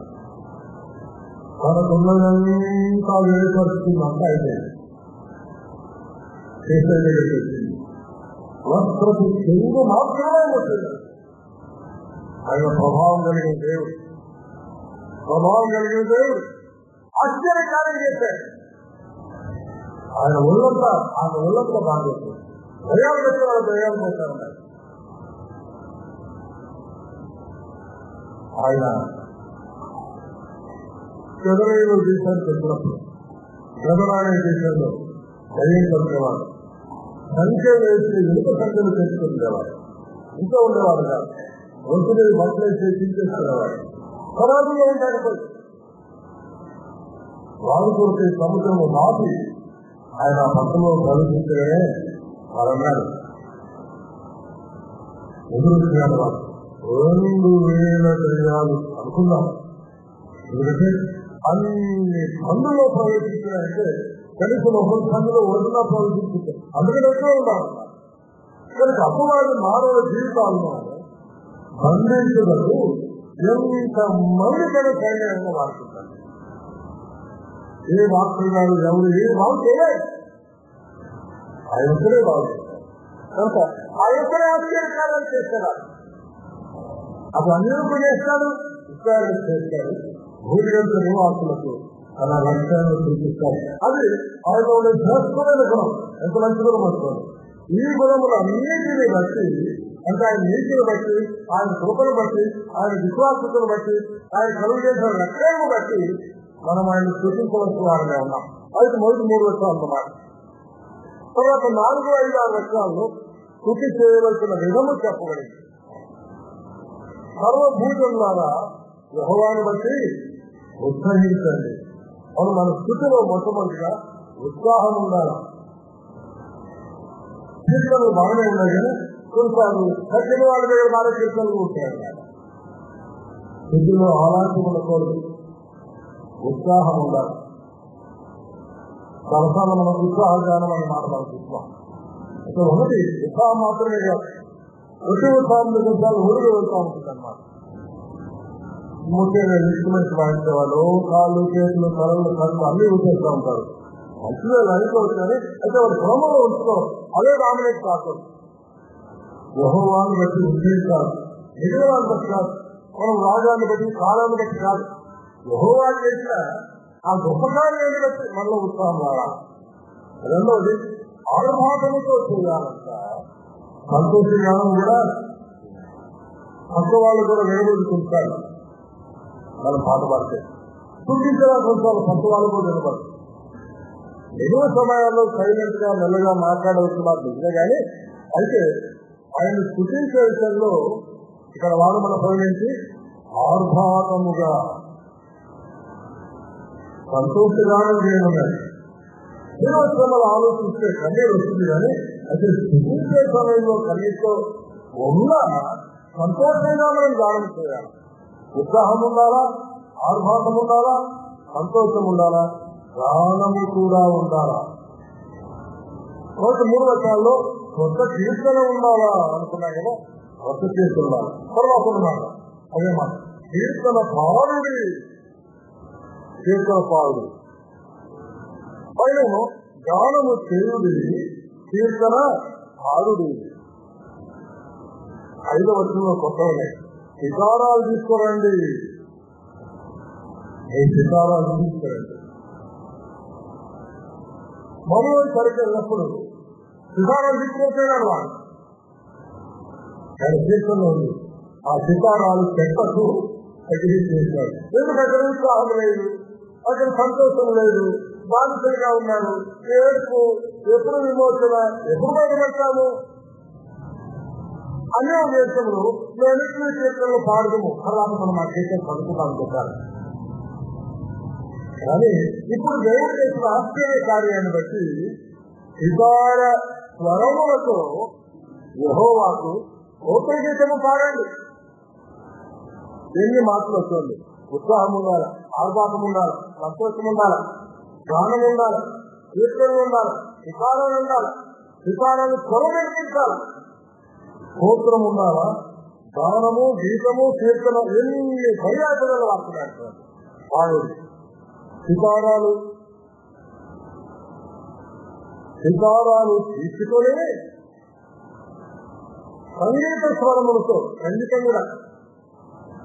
మన తొందరంతా వేరుపరుస్తుంది, అంతా అయిపోయింది. ప్రతి తెలుగు మాత్రమే వచ్చింది. ఆయన ప్రభావం కలిగిన దేవుడు, ఆశ్చర్యకార్యం చేశాడు. ఆయన ఒళ్ళంతా బాగుంటుంది. దయాలు పెట్టి వాళ్ళు దయాలు పోతారన్నారు. ఆయన చెదరైన దేశాన్ని చెప్పినప్పుడు గదరాయ దేశంలో దయ్యం కలిగేవాడు, సంఖ్య వేసి ఇనుప సంఖ్యలు తెచ్చుకునేవాడు. ఇంట్లో ఉండేవాడు కాదు, ఒంటి బట్టలేసి చించేసుకునేవాడు. పరాజులో ఉండకపోయి వారు కొరికే సముద్రము మాపి ఆయన పక్కలో ప్రవేశించే వారన్నారు. ఎదురుస్తున్నాడు వారు 2000 దయ్యాలు అనుకున్నాం. ఎందుకంటే అన్ని పందులో ప్రవేశించారంటే కనీసం ఒక పందులో ఒడినా ప్రవేశించారు. అందుకని ఎక్కువ ఉన్నారు. కనుక అపవాది మానవ జీవితాలను బంధించగలరు ఎంతమంది కనుక సైన్యంగా వాడుతుంటారు. ఏ వాడుతున్నారు, ఎవరు ఏ వాడు చేయలేదు. ఆయన ఒక్కడే బాగుంటారు కనుక ఆ ఒక్కడే ఆశ్చర్యకారాలు చేస్తారా? అది అన్నింటినీ చేస్తాడు, ఇస్రాయేలు చేస్తాడు, భూమిగంత నివాసులకు అలా లక్ష్యాలను చూపిస్తారు. అది ఆయన శ్రేష్టమైన గుణం. ఎంత మంచి గుణం వస్తుంది. ఈ గుణములు అన్నింటినీ బట్టి, అంటే ఆయన నీతిని బట్టి, ఆయన కృపను బట్టి, ఆయన విశ్వాసతను బట్టి, ఆయన కలుగు చేసిన లక్ష్యాలను బట్టి మనం ఆయన సూచించవలసిన వారినే ఉన్నాం. అది మొదటి 3 లక్షలు అన్నమాట. తర్వాత 4, 5, 6 లక్షల్లో స్థుతి చేయవలసిన విధము చెప్పబడింది. సర్వభూజనులారా యెహోవాను బట్టి ఉత్సహించండి. మనం మన స్థితిలో మొట్టమొదటిగా ఉత్సాహం ఉండాలి. కీర్తనలు బాగానే ఉన్నాయి కానీ కొన్నిసార్లు తగ్గిన వాళ్ళ దగ్గర బాగా కీర్తనలు ఉంటాయి. స్థితిలో ఆలాంటి ఉండకూడదు, ఉత్సాహం ఉండాలి. సరసాలు మనం ఉత్సాహగానం అని మాట మనం చూస్తాం. ఇక్కడ ఉన్నది ఉత్సాహం మాత్రమే కాదు, ప్రతి ఉత్సాహం కొన్నిసార్లు ఒడిగి వెళ్తూ ఉంటుంది అన్నమాట. ముఖ్యంగా ఇన్స్ట్రుమెంట్స్ వాయించే వాళ్ళు కాళ్ళు, చేతులు, కళ్ళు, కళ్ళు అన్ని ఊసేస్తూ ఉంటారు. మంచిగా అనుకోవచ్చు కానీ అయితే వాళ్ళు క్రమంలో ఉంచుకోవాలి. అదే డామినేట్ కాకూడదు. యెహోవాను బట్టి ఉద్దేశాలు మిగిలిన బట్టి కాదు, మనం రాగాన్ని బట్టి కాలాన్ని బట్టి కాదు. యెహోవా చేసిన ఆ గొప్ప కార్యాన్ని బట్టి మనలో ఉత్సాహం రావాలి. రెండవది ఆర్భాటముతో చేయాలంట. సంతోషగానం కూడా పక్క వాళ్ళు కూడా వినబడుతుంటారు. మనం పాట పాడితే సూచించడా కొంచెం పక్క వాళ్ళు కూడా వినబడదు. ఎన్నో సమయాల్లో సైలెంట్ గా మెల్లగా మాట్లాడవచ్చు మాకు నిజమే కానీ, అయితే ఆయన సూచించే విషయంలో ఇక్కడ వాడు మన పైనుంచి ఆర్భాటముగా సంతోషగానం చేయమన్నాడు. ఎన్నో శ్రమలు ఆలోచిస్తే కన్నీరు వస్తుంది కానీ అయితే సూచించే సమయంలో కన్నీరుతో ఉన్న సంతోషంగా మనం గానం చేయాలి. ఉత్సాహం ఉండాలా, ఆర్భాటం ఉండాలా, సంతోషం ఉండాలా, గానము కూడా ఉండాలా. 3 లక్షల్లో కొత్త కీర్తన ఉండాలా అనుకున్నా కదా, కొత్త కీర్తన ఉండాలి. తర్వాత ఉన్నాడు అదే మాట, కీర్తన పాడుడి, కీర్తన పాడుడి. పైన గానము చేయుడి, కీర్తన పాడుడి. 5వ వచనంలో కొత్త ఉన్నాయి. సితారాలు తీసుకోరండి, ఈ సితారాలు తీసుకురండి. మరో సరికి వెళ్ళినప్పుడు సితారాలు తీసుకొచ్చేవాడు వాడు. ఆయన కీర్తనలో ఉంది ఆ సితారాలు పెట్టకు ఎగిరిచేశాడు. ఎందుకు అక్కడ ఉత్సాహం లేదు, అక్కడ సంతోషం లేదు, బాధితులుగా ఉన్నాడు, ఏడుపు, ఎప్పుడు విమోచన, ఎప్పుడు బయటపెడతాము అనే దేశంలో మేము కీర్తనలు పాడము. తర్వాత మనం ఆ కీర్తన పడుతున్నాం చెప్పారు. కానీ ఇప్పుడు దేవుడు చేసిన ఆశ్చర్య కార్యాన్ని బట్టి ఇతర స్వరములతో యెహోవాకు స్తోత్రగీతము పాడండి. ఎన్ని మాటలు వస్తుంది. ఉత్సాహం ఉండాలి, ఆర్భాటం ఉండాలి, సంతోషం ఉండాలి, గానం ఉండాలి, కీర్తనలు ఉండాలి, వికారాలు ఉండాలి, వికారాన్ని స్వరమెక్కించాలి, స్తోత్రం ఉండాలా, గానము, గీతము, కీర్తన ఎన్ని పర్యాటనలు వాడుతున్నాడు వాడు. సితారాలు తీసుకొని సంగీత స్వరములతో, సంగీతం కూడా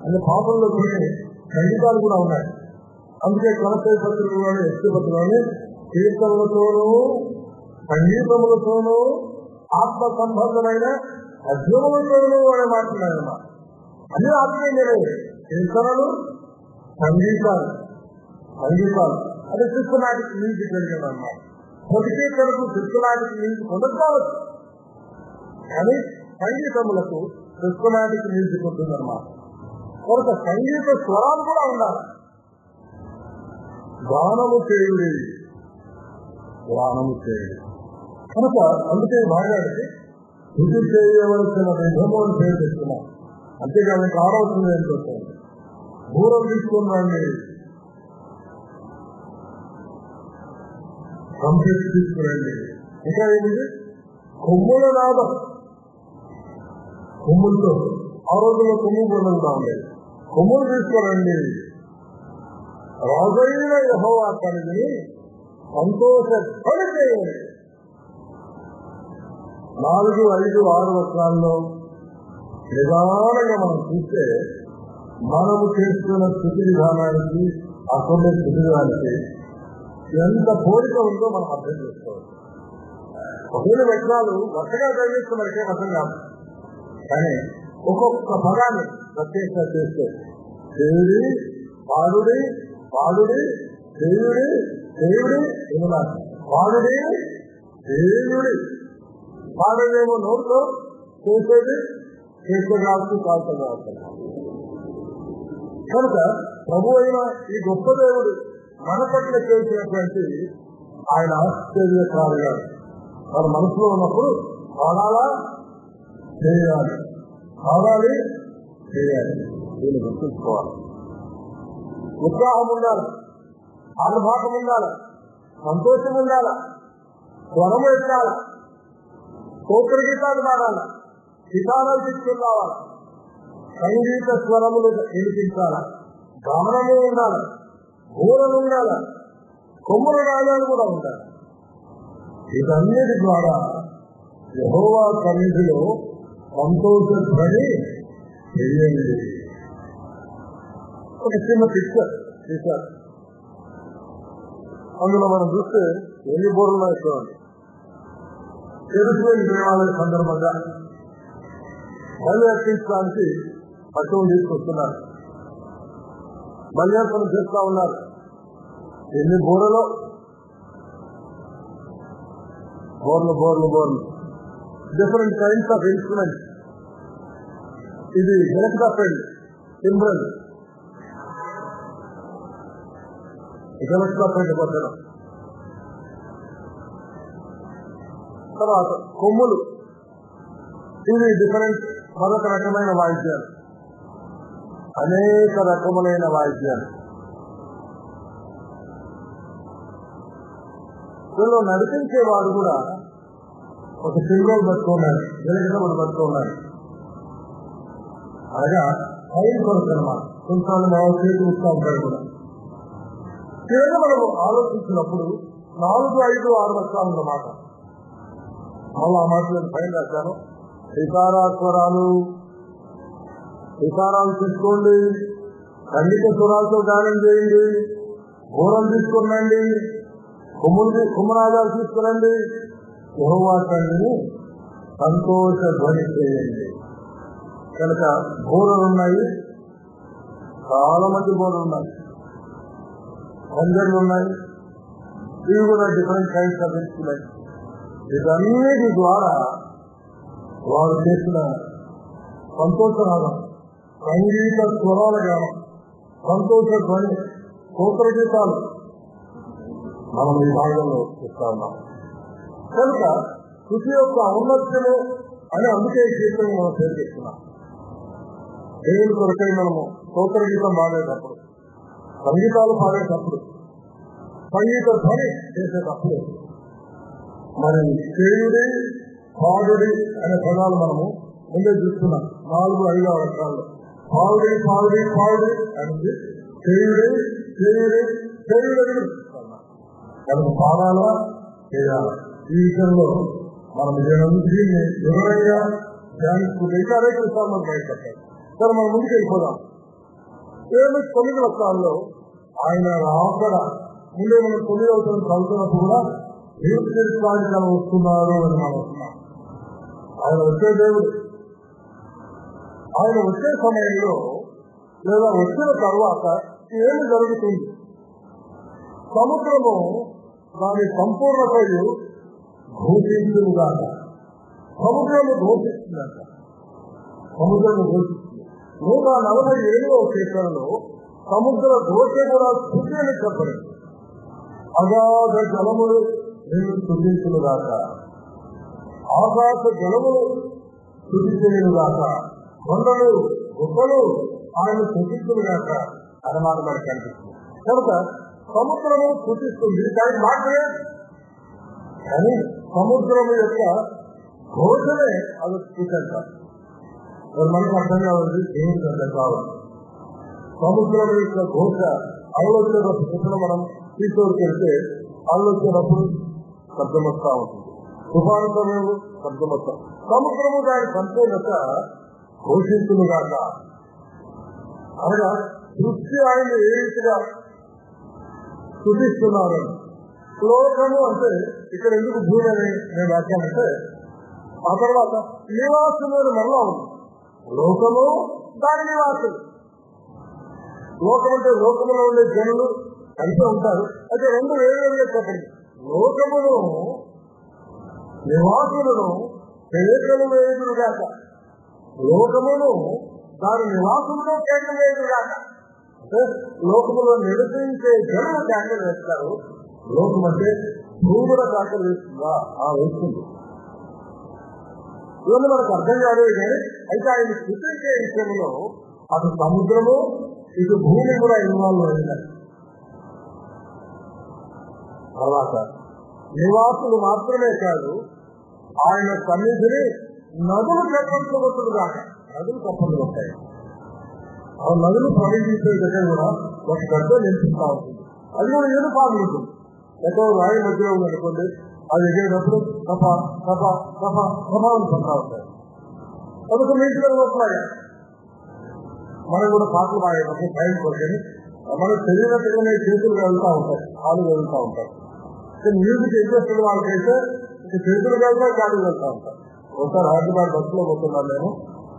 అన్ని పాపంలో కొన్ని సంగీతాలు కూడా ఉన్నాయి. అందుకే కొనసాగి పత్రికలోని ఎస్టీ పత్రికలోని కీర్తనలతోనూ సంగీతములతోనూ ఆత్మ సంబంధమైన అధ్యయములతోనూ అనే మాట్లాడాలన్నమాట. అన్ని ఆత్మీయమే. కీర్తనలు, సంగీతాలు అది సిస్టమాటిక్ మ్యూజిక్ జరిగింది అన్నమాట. ప్రతి కీర్తనకు సిస్టమాటిక్ మ్యూజిక్ ఉండకపోవచ్చు, కానీ సంగీతములకు సిస్టమాటిక్ మ్యూజిక్ ఉంటుందన్నమాట. కొంత సంగీత స్వరాలు కూడా ఉండాలి. గానము చేయుడి కనుక అందుకే మాట్లాడితే స్థుతి చేయవలసిన విధము అని పేరు తెస్తున్నాం. అంతేకాదు కావాల్సింది ఏంటంటే దూరం తీసుకున్నాండి, కంప్లీట్ తీసుకురండి. ఇంకా ఏమిటి? కొమ్ముల నాదం, కొమ్ములతో ఆ రోజుల్లో కొమ్ము బృందంగా ఉండేది. కొమ్ములు తీసుకురండి, రాజైన యెహోవా సన్నిధిని సంతోష ధ్వని చేయండి. 4, 5, 6 వచనాల్లో నిదానంగా మనం చూస్తే మనము చేస్తున్న స్థితి విధానానికి అసలు స్థితి విధానానికి ఎంత పోలిక ఉందో మనం అర్థం చేసుకోవచ్చు. ఒకవేళ వచనాలు వరుసగా చదివిస్తే మనకేం అర్థం కాదు, కానీ ఒక్కొక్క పదాన్ని ప్రత్యేకంగా చేస్తే దేవుడి పాడుడి పాడుడి దేవుడి దేవుడి విన్నాడు, పాడుడి దేవుడి పాడేదేమో నోటితో, చేసేది చేసేదానికి కాల్చగా కనుక ప్రభు అయిన ఈ గొప్ప దేవుడు మన పట్ల చేసినటువంటి ఆయన ఆశ్చర్యకారుగా మన మనసులో ఉన్నప్పుడు పాడాలా చేయాలి, పాడాలి చేయాలి, దీన్ని గుర్తుంచుకోవాలి. ఉత్సాహం ఉండాలి, ఆనుభాగం ఉండాలి, సంతోషం ఉండాలి, స్వరం ఎత్తాలి, స్తోత్ర గీతాలు పాడాలి, గిటారాలు తీసుకుని రావాలి, సంగీత స్వరములు వినిపించాలి, గానము ఉండాలి, ఊరలు ఉండాలి, కొమ్ముల రాగాలు కూడా ఉండాలి. వీటన్నిటి ద్వారా యెహోవా సన్నిధిలో సంతోషధ్వని చేయండి. ఒక చిన్న పిక్చర్ తీశారు, అందులో మనం చూస్తే ఎన్ని బోర్లు చూడండి. ఎరుసలేము దేవాలయ సందర్భంగా బలి అర్పించడానికి పశువులు తీసుకొస్తున్నారు, బలియార్పణ చేస్తా ఉన్నారు. ఎన్ని బోర్లలో బోర్లు బోర్లు బోర్లు, డిఫరెంట్ కైండ్స్ ఆఫ్ ఇన్స్ట్రుమెంట్స్. ఇది గెలక్టాపెండ్ టింబ్రల్, గెలక్టాపెండ్ పట్టడం, తర్వాత కొమ్ములు, ఇవి డిఫరెంట్ మరొక రకమైన వాయిద్యాలు, అనేక రకములైన వాయిద్యాలు. వీళ్ళు నడిపించేవాడు కూడా ఒక సింగల్ పట్టుకున్నాడు, వెలుగుడు పట్టుకున్నాడు. అనగా టైం కొరకు అన్నమాట. కొంచెం చేతి ఇస్తూ ఉంటాడు కూడా. కేవలం మనం ఆలోచించినప్పుడు 4, 5, 6 వచనాలు అన్నమాట. మళ్ళీ ఆ మాటలను పైన రాశాను. వికారాస్వరాలు తీసుకోండి, సంగీత స్వరాలతో గానం చేయండి, ఘోరం తీసుకురండి, కుమ్మరాజాలు తీసుకురండి, యెహోవా సన్నిధిని సంతోష ధ్వని చేయండి. కనుక బోరలు ఉన్నాయి, చాలా మంది బోరలు ఉన్నాయి, పంజర్లు ఉన్నాయి, ఇవి కూడా డిఫరెంట్ కైండ్స్ ఆఫ్ ఇన్స్ట్రుమెంట్స్. వీటన్నిటి ద్వారా వారు చేసిన సంతోషనాదం, సంగీత స్వరాల గానం, సంతోష ధ్వని, స్తోత్ర గీతాలు మనం ఈ భాగంలో చూస్తా ఉన్నాం. కనుక కృషి యొక్క ఔన్నత్యము అని అందుకే గీతం మనం పేరు చేస్తున్నాం. దేవుని కొరకై మనము స్తోత్ర గీతం పాడేటప్పుడు, సంగీతాలు పాడేటప్పుడు, సంగీత ధ్వని చేసేటప్పుడు మరి చేయుడి పాడుడి అనే పదాలు మనము ముందే చూస్తున్నాం. 4, 5 వర్షాల్లో పాడుడి పాడుడి పాడుడి అనేది చేయుడి చేయుడి చేయుడని కనుక పాడాలా చేయాలా. ఈ విషయంలో మనం దీన్ని వివరంగా ధ్యానించుకుంటే ఇంకా అనేక విషయాలు మనం బయటపడతాయి. సరే, మనం ముందుకు వెళ్ళిపోదాం. 9 వచనాల్లో ఆయన రాకడ ముందే మనం 9వ వచనం చదువుతున్నప్పుడు కూడా తీర్చడానికి మనం వస్తున్నారు అని మనం వస్తున్నాం. ఆయన వచ్చే దేవుడు. ఆయన వచ్చే సమయంలో లేదా వచ్చిన తర్వాత ఏమి జరుగుతుంది? సముద్రము దాని సంపూర్ణతయు ఘోషించుగాక. సముద్రము ఘోషిస్తుందంట, సముద్రము ఘోషిస్తుంది. 147వ కీర్తనలో సముద్ర ఘోష కూడా స్థుతి అని చెప్పలేదు. అగాధ జలములు నేను స్థుతించుగాక, ఆకాశ జలములు స్థుతి చేయుగాక, కొండలు గుట్టలు ఆయన స్థుతించుగాక అని మాట మనకు కనిపిస్తుంది. కనుక సముద్రము స్థుతిస్తుంది, దానికి మాత్రమే. కానీ సముద్రము యొక్క ఘోషనే అది స్థుతి అంటారు. మనకు అర్థం కావాలి, దేవుడికి అర్థం కావాలి. సముద్రం యొక్క ఘోష ఆలోచనప్పుడు చెప్పిన మనం తీసుకెళ్తే ఆలోచనప్పుడు శబ్దం వస్తూ ఉంటుంది. తుఫాను సమయంలో శబ్దం మొత్తం. సముద్రము దాని సంపూర్ణత ఘోషించునుగాక. అనగా సృష్టి ఆయన ఏ రీతిగా స్తుతిస్తున్నారు. లోకము అంటే ఇక్కడ ఎందుకు భూమి అని నేను వ్యాఖ్యానంటే, ఆ తర్వాత నివాసులు అని మరలా ఉంది. లోకము దాని నివాసులు. లోకం అంటే లోకములో ఉండే జనులు కలిసి ఉంటారు. అయితే రెండు వేరువేరుగా చెప్పండి. లోకమును నివాసులను కేకలు వేయుదురుగాక, లోకమును దాని నివాసులను కేకలు వేయుదురుగాక. అంటే లోకములో నివసించే జనులు కేకలు వేస్తారు. లోకం అంటే భూముల కేకలు వేస్తుందా? వేస్తుంది. ఇవన్నీ మనకు అర్థం కాదు. అయితే ఆయన సృష్టించే విషయంలో అటు సముద్రము ఇటు భూమి కూడా ఇన్వాల్వ్ అయింది. తర్వాత నివాసులు మాత్రమే కాదు, ఆయన సన్నిధిని నదులు కప్పట్లు కాక, నదులు కప్పలు ఉంటాయి. ఆ నదులు ప్రవేశించే దగ్గర కూడా ఒక గడ్డ నిలిపిస్తా ఉంటుంది. అది కూడా యూనిఫామ్ ఉంటుంది. ఎక్కడో రాయి మధ్యలో ఉందనుకోండి, అది ఎగేటప్పుడు కప కప కప కప అనుకుంటా ఉంటాయి. కాబట్టి నీటిలో వస్తున్నాయి. మనం కూడా పాటలు పాడేటప్పుడు టైం కొడుకొని మన తెలియనట్టుగానే చేతులు వెళ్తూ ఉంటాయి, కాళ్ళు వెళ్తూ ఉంటాయి. మ్యూజిక్ ఏం చేస్తుంది వాళ్ళకైతే చేతులు వెళ్తా కాళ్ళు వెళ్తూ ఉంటారు. ఒకసారి హైదరాబాద్ బస్సులో పోతున్నాను నేను.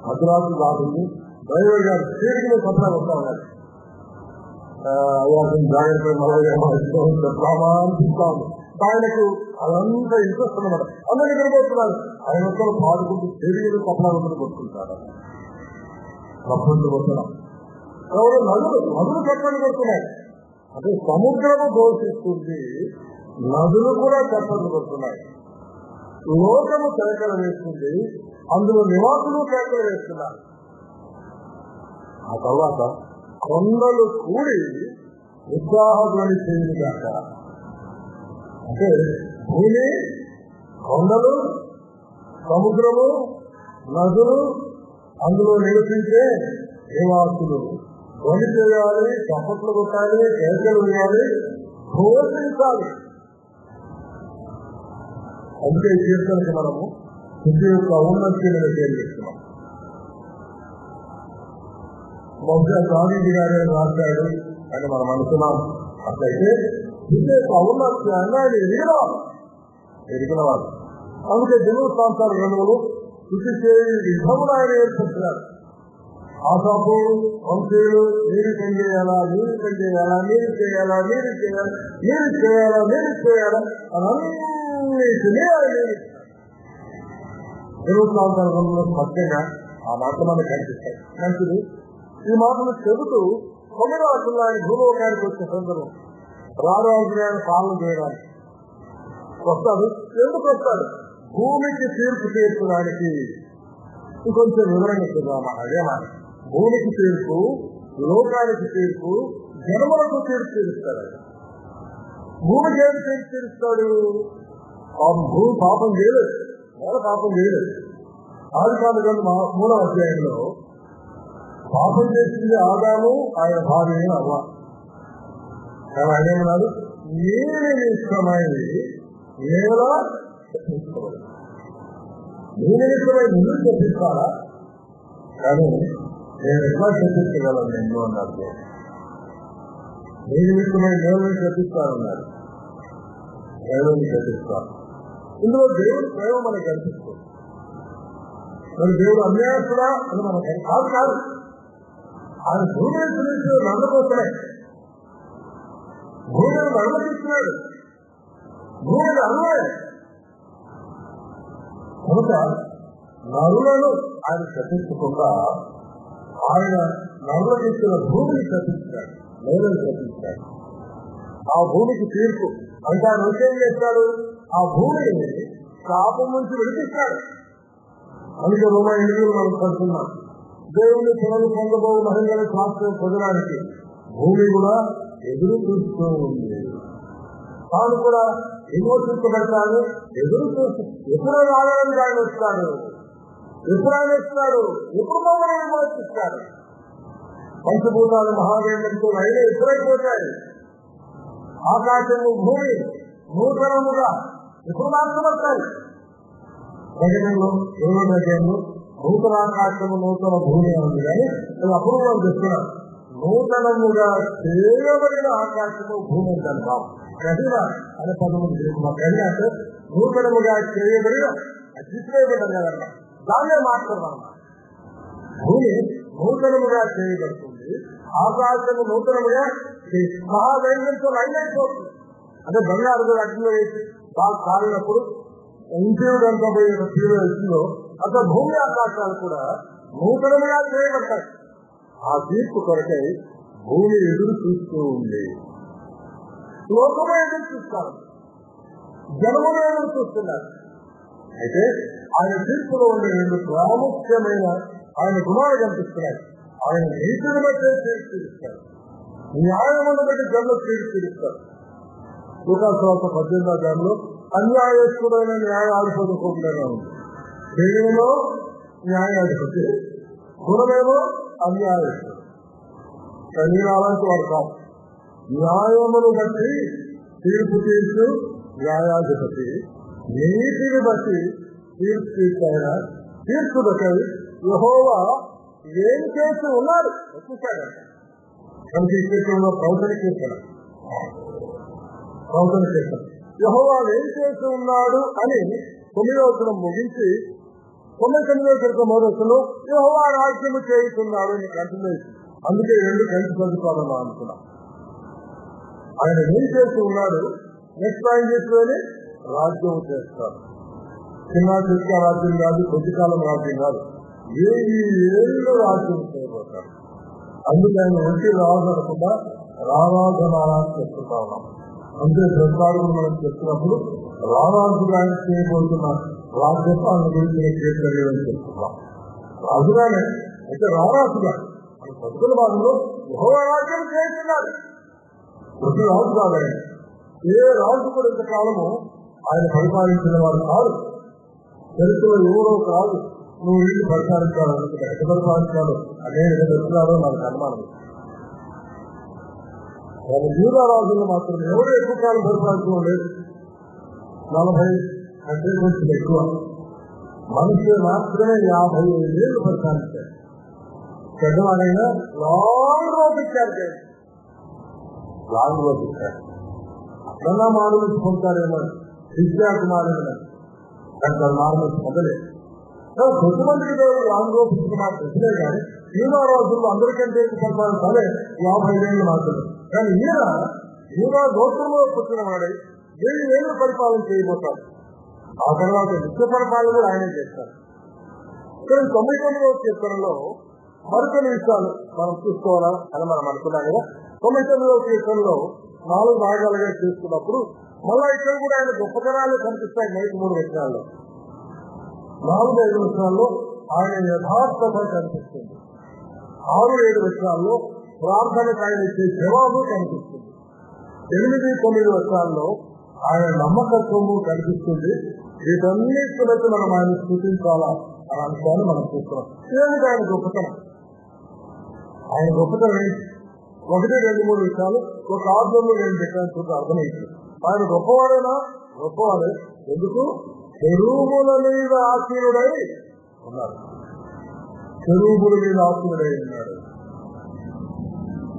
మద్రాసు దాటింది. డ్రైవర్ గారు స్పీడ్ మీద సప్లై వస్తా ఉన్నారు. జాగ్రత్త ప్రామాణిస్తా ఉంది. ఆయనకు అదంతా ఇంట్రెస్ట్ అనమాట. అందరూ ఇక్కడ పోతున్నారు. ఆయన ఒక్కరు పాడుకుంటూ స్పీడ్ మీద సప్లై ఉందని కొట్టుకుంటారు. ప్రపంచం వస్తున్నాం. ఎవరు నదులు చెప్పని కొడుతున్నాయి. అంటే సముద్రము ఘోషిస్తుంది, నదులు కూడా చెప్పని కొడుతున్నాయి. లోకము కేకలు వేస్తుంది, అందులో నివాసులు కేకలు వేస్తున్నారు. ఆ తర్వాత కొండలు కూడి ఉత్సాహధ్వని చేయుగాక. అంటే భూమి, కొండలు, సముద్రము, నదులు, అందులో నివసించే నివాసులు ధ్వని చేయాలి, చప్పట్లు కొట్టాలి, కేకలు వేయాలి, ఘోషించాలి. అందుకే ఈ కీర్తనకి మనము స్థితి యొక్క ఔన్నత్యాన్ని చేస్తున్నాం. బహుశా గాంధీ గారే రాశాడు అని మనం అనుకున్నాం. అట్లయితే స్థితి యొక్క ఔన్నత్యాన్ని ఆయన ఎరిగినవాడు. అందుకే జనుల ప్రాంతాల గనువులు శుద్ధి చేయి విధములు ఆయన ఏర్పరిచారు. ఆసాపు వంశీయులు నీరు పనిచేయాలా, నీరు పనిచేయాలా, నీరు చేయాలా, నీరు చేయాలా, నీరు చేయాలా, నీరు చేయాలా అన్నిటినీ ఆయన జనుల ప్రాంతాల గనువులు స్పష్టంగా ఆ మాటలు మనకు కనిపిస్తాయి. మంచిది. ఈ మాటలు చెబుతూ 9వ అధ్యాయం భూలోకానికి వచ్చే సందర్భం రారాజుగారిని పాలన చేయడానికి వస్తాడు. ఎందుకు వస్తాడు? భూమికి తీర్పు తీర్చడానికి. ఇంకొంచెం వివరంగా చూద్దామా? అదే మాట. భూమికి తీర్పు, లోకానికి తీర్పు, జనములకు తీర్పు తీరుస్తాడు. భూమికి ఏమి తీర్పు తీరుస్తాడు? భూమి పాపం చేయలేదు, వాళ్ళ పాపం చేయలేదు. ఆదికాండ 3వ అధ్యాయంలో పాపం చేసింది ఆదాము, ఆయన భార్య అవ్వ. కానీ ఆయన ఏమన్నాడు? నీరు నిమిత్తమైంది నేల నీ నిమిత్తమై నిన్ను చెప్పిస్తారా, కానీ నేను ఎట్లా చెప్పించగలను నిన్ను అన్నారు. నీ నిమిత్తమై నేలని చెప్పిస్తానన్నారు. నేలని చెప్పిస్తాను. ఇందులో దేవుడి ప్రేమ మనకు కనిపిస్తుంది. మరి దేవుడు అన్యాయస్తుడా అని మనకు కాదు కాదు. ఆయన భూమిని గురించి నమ్మకోసమే భూమిని అనుమతిస్తున్నాడు. భూమిని అన్వయ కనుక నరులను ఆయన శపించకుండా ఆయన నరులకు ఇచ్చిన భూమిని శపించాడు, నేలను శపించాడు. ఆ భూమికి తీర్పు అంటే ఆయన విషయం చేస్తాడు. ఆ భూమిని శాపం నుంచి విడిపిస్తాడు. అందుకే రోమా 8 మనం పడుతున్నాం. దేవుని పిల్లలు పొందబో మహిళలను శాస్త్రం పొందడానికి భూమి కూడా ఎదురు చూస్తూ ఉంది. తాను కూడా విమోచించబడతాడు, ఎదురు చూస్తూ ఎప్పుడు రావాలని ఆయన వస్తాడు, ఎప్పుడు ఆయన వస్తాడు, ఎప్పుడు మమ్మల్ని విమోచిస్తాడు. పంచభూతాలు మహాదేవులతో అయినా ఎదురైపోతాయి. ఆకాశము భూమి నూతనముగా ఎప్పుడు మార్చబడతాయి. ప్రకటనలో 20వ అధ్యాయంలో నూతన ఆకాశము నూతన భూమి ఉంది. కానీ నేను అప్పుడు వాళ్ళు చెప్తున్నారు, నూతనముగా చేయబడిన ఆకాశము భూమి అంటాం. కఠిన అనే పదము కఠిన అంటే నూతనముగా చేయబడిన తీసివేయబడ్డం కదన్నా, దాన్నే మాట్లాడమన్నమాట. భూమి నూతనముగా చేయబడుతుంది, ఆకాశము నూతనముగా మహాదైవంతో అయినైపోతుంది. అంటే బంగారు అగ్నిలో వేసి బాగా కాలినప్పుడు ఇంకేడు అంతా పోయిన తీరులో అసలు భూమి ఆకాశాలు కూడా నూతనముగా చేయబడతాయి. ఆ తీర్పు కొరకై భూమి ఎదురు చూస్తూ ఉంది, లోకమే ఎదురు చూస్తారు, జనములు ఎదురు చూస్తున్నారు. అయితే ఆయన తీర్పులో ఉండే 2 ప్రాముఖ్యమైన ఆయన గుణాలు కనిపిస్తున్నాయి. ఆయన నీతిని బట్టే తీర్చిస్తారు, న్యాయమును బట్టి జన్మ తీర్చిస్తారు. లూకాసు వార్త 18వ అధ్యాయంలో అన్యాయస్తుడైన న్యాయాధిపతి కూడా ఉంది. దేవులో న్యాయాధిపతి, గుణమేమో అన్యాయస్తుడు. కానీ అలాంటి వాడు కాదు. న్యాయమును బట్టి తీర్పు తీర్చు న్యాయాధిపతి, నీతిని బట్టి తీర్పు తీర్చాయన తీర్చుదకై యెహోవా ఏం చేసి ఉన్నారు వచ్చేసాడంట. మనకి ఇక్కడ ప్రవచన కీర్తన యెహోవా ఏం చేసి ఉన్నాడు అని 9వ వచనం ముగించి 99వ వచనం మొదలు యెహోవా రాజ్యము చేస్తున్నాడు అని కంటిన్యూషన్. అందుకే 2 కలిసి చదువుకోవాలని అనుకున్నాం. ఆయన ఏం చేసి ఉన్నాడు, నెక్స్ట్ ఆయన చేసుకొని రాజ్యం చేస్తాడు. చిన్న చిక్క రాజ్యం కాదు, కొద్దికాలం రాజ్యం కాదు, 1000 ఏళ్ళు రాజ్యం చేయబోతాడు. అందుకే ఆయన ఒంటి రావాలనుకుండా రారాధనాలని చెప్తున్నా ఉన్నాం. అంతే ప్రసారం మనం చెప్తున్నప్పుడు రారాజుగా ఆయన చేయబోతున్న రాజ్యపాలన గురించి అని చెప్తున్నాం. రాజుగానే అయితే రారాజుగా మన భక్తుల భాగంలో యెహోవా రాజ్యం చేస్తున్నాడు. ప్రతి రాజు కాదని ఏ రాజు కూడా ఇంతకాలము ఆయన పరిపాలించిన వారు కాదు. చరిత్రలో ఎవరో కాదు నువ్వు వీళ్ళు పరిపాలించాలనుకుంటే ఎక్కడ పరిపాలించాలో అనేక దర్శనాలు మనకు అనుమానం. వాళ్ళ యూదా రాజులు మాత్రం ఎవరు ఎక్కువ కాలం పరిపాలించడం లేదు. 40 అంటే కొంచెం ఎక్కువ. మనుషులు మాత్రమే 55 ఏళ్ళు పరిపాలించారు. పెద్దవాడైనా లాంగ్ రోడ్ ఇచ్చారు, లాంగ్ రోడ్ ఇచ్చారు. అట్లా మారుకుంటారేమో విద్యాకు మారేమని అంటారు. మారు మొదలే కొంతమందికి లాంగ్ రోడ్ ఇచ్చిన మాట తెలిసే కానీ యూదా రోజుల్లో అందరికంటే పరిపాలించాలి 55 ఏళ్ళు మాత్రమే. కానీ యూదా గోత్రంలో పుట్టిన వాడై 7 ఏళ్ళు పరిపాలన చేయబోతాడు. ఆ తర్వాత నిత్య పరిపాలన కూడా ఆయనే చేస్తారు. కానీ 99వ కీర్తనలో మరికొన్ని విషయాలు మనం చూసుకోవాలా అని మనం అనుకున్నాం కదా. 99వ కీర్తనలో 4 భాగాలుగా చూసుకున్నప్పుడు మళ్ళా ఇక్కడ కూడా ఆయన గొప్పతనాలు కనిపిస్తాయి. మొదటి 3 వచనాల్లో 4-5 వచనాల్లో ఆయన యథార్థత కనిపిస్తుంది. 6-7 వచనాల్లో ప్రార్థనకు ఆయన ఇచ్చే జవాబు కనిపిస్తుంది. 8-9 వచనాల్లో ఆయన నమ్మకత్వము కనిపిస్తుంది. వీటన్నిటి బట్టి మనం ఆయన స్థుతించాలా అనే అంశాన్ని మనం చూస్తున్నాం. ఏమిటి ఆయన గొప్పతనం? ఆయన గొప్పతనం ఏంటి? 1, 2, 3 విషయాలు ఒక ఆర్ధంలో నేను చెప్పాను, అర్థమైంది. ఆయన గొప్పవాడైనా గొప్పవాడే. ఎందుకు? చెరువుల మీద ఆశీనుడై ఉన్నాడు. చెరువుల మీద ఆశీనుడై ఉన్నాడు.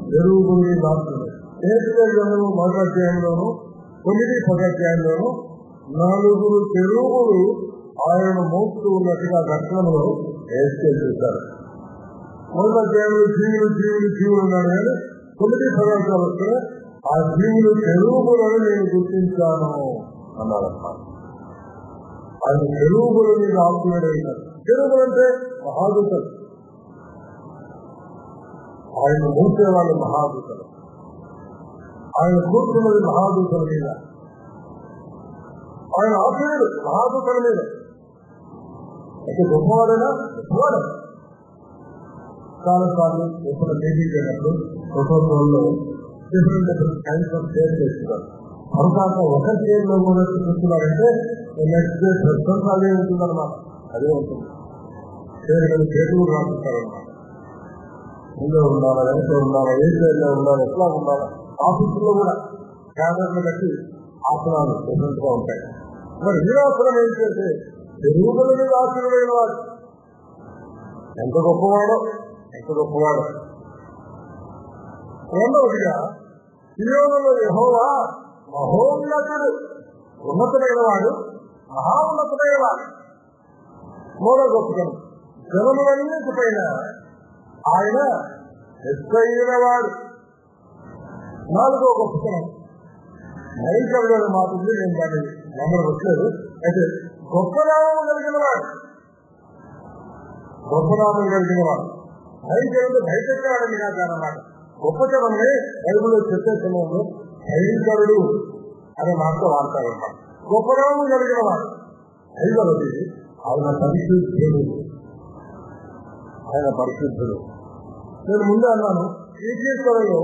చెరువుల మీద ఆశీనుడై ఏప్రిల్ మొదటి అధ్యాయంలోను 9-10 అధ్యాయంలోను 4 చెరువులు ఆయన మోస్తూ ఉన్నట్టుగా దర్శనంలో వేస్తే చూశారు. మొదటి అధ్యాయంలో జీవులు ఉన్నాడు కానీ 9-10 అధ్యాయాలు వస్తే ఆ జీవులు చెరువులను నేను గుర్తించాను అన్నారన్నమాట. ఆయన చెరువుల మీద ఆశీనుడైనారు. చెరువులు అంటే మహాదూతలు, ఆయన మోసే వాళ్ళు మహాదూతలు, ఆయన కూర్చున్నది మహాదూతల మీద, ఆయన ఆశీనుడు మహాదూతల మీద. అయితే గొప్పవాడైనా గొప్పవాడు. చాలా సార్లు ఎప్పుడు మీటింగ్ అయినప్పుడు ప్రభుత్వంలో డిఫరెంట్ కైండ్స్ ఆఫ్ షేర్ చేస్తున్నారు. అవకాశం ఒక షేర్ లో కూడా చూస్తున్నారంటే నెక్స్ట్ డే ప్రస్తుతం అదే ఉంటుందన్నమాట. అదే ఉంటుంది. షేర్ మీద చేతులు రాస్తున్నారన్నమాట. ముందే ఉండాలా, ఎంత ఉండాలా, ఏ షేర్లో ఉండాలి, ఎట్లా ఉండాలా. ఆఫీసులో కూడా క్యాబినెట్లు బట్టి ఆసనాలు డిఫరెంట్ గా ఉంటాయి. మరి ఈ ఆసనం ఏంటంటే చెరువుల మీద ఆశీర్వైన వాడు ఎంత గొప్పవాడో, ఎంత గొప్పవాడో. రెండవదిగా సియోనులో యెహోవా మహోన్నతుడు, ఉన్నతుడైన వాడు, మహా ఉన్నతుడైన వాడు. మూడో గొప్పతనం జనములన్నిటిపైన ఆయన ఎత్తైన వాడు. నాలుగో గొప్పతనం భయంకరమైన మాట ఉంది, నేను దాన్ని నమ్మడం వచ్చలేదు. అయితే గొప్పనామం కలిగిన వాడు, గొప్పనామం కలిగిన వాడు. భయంకరుడు భయపెట్టాడని కాదన్నమాట. గొప్పతనమే బైబిల్లో చెప్పే సమయంలో భయంకరుడు అనే మాటతో వాడతారన్నమాట. గొప్పనామం కలిగిన వాడు. ఐదవది ఆయన పరిశుద్ధుడు, ఆయన పరిశుద్ధుడు. నేను ముందే అన్నాను, ఈ కీర్తనలో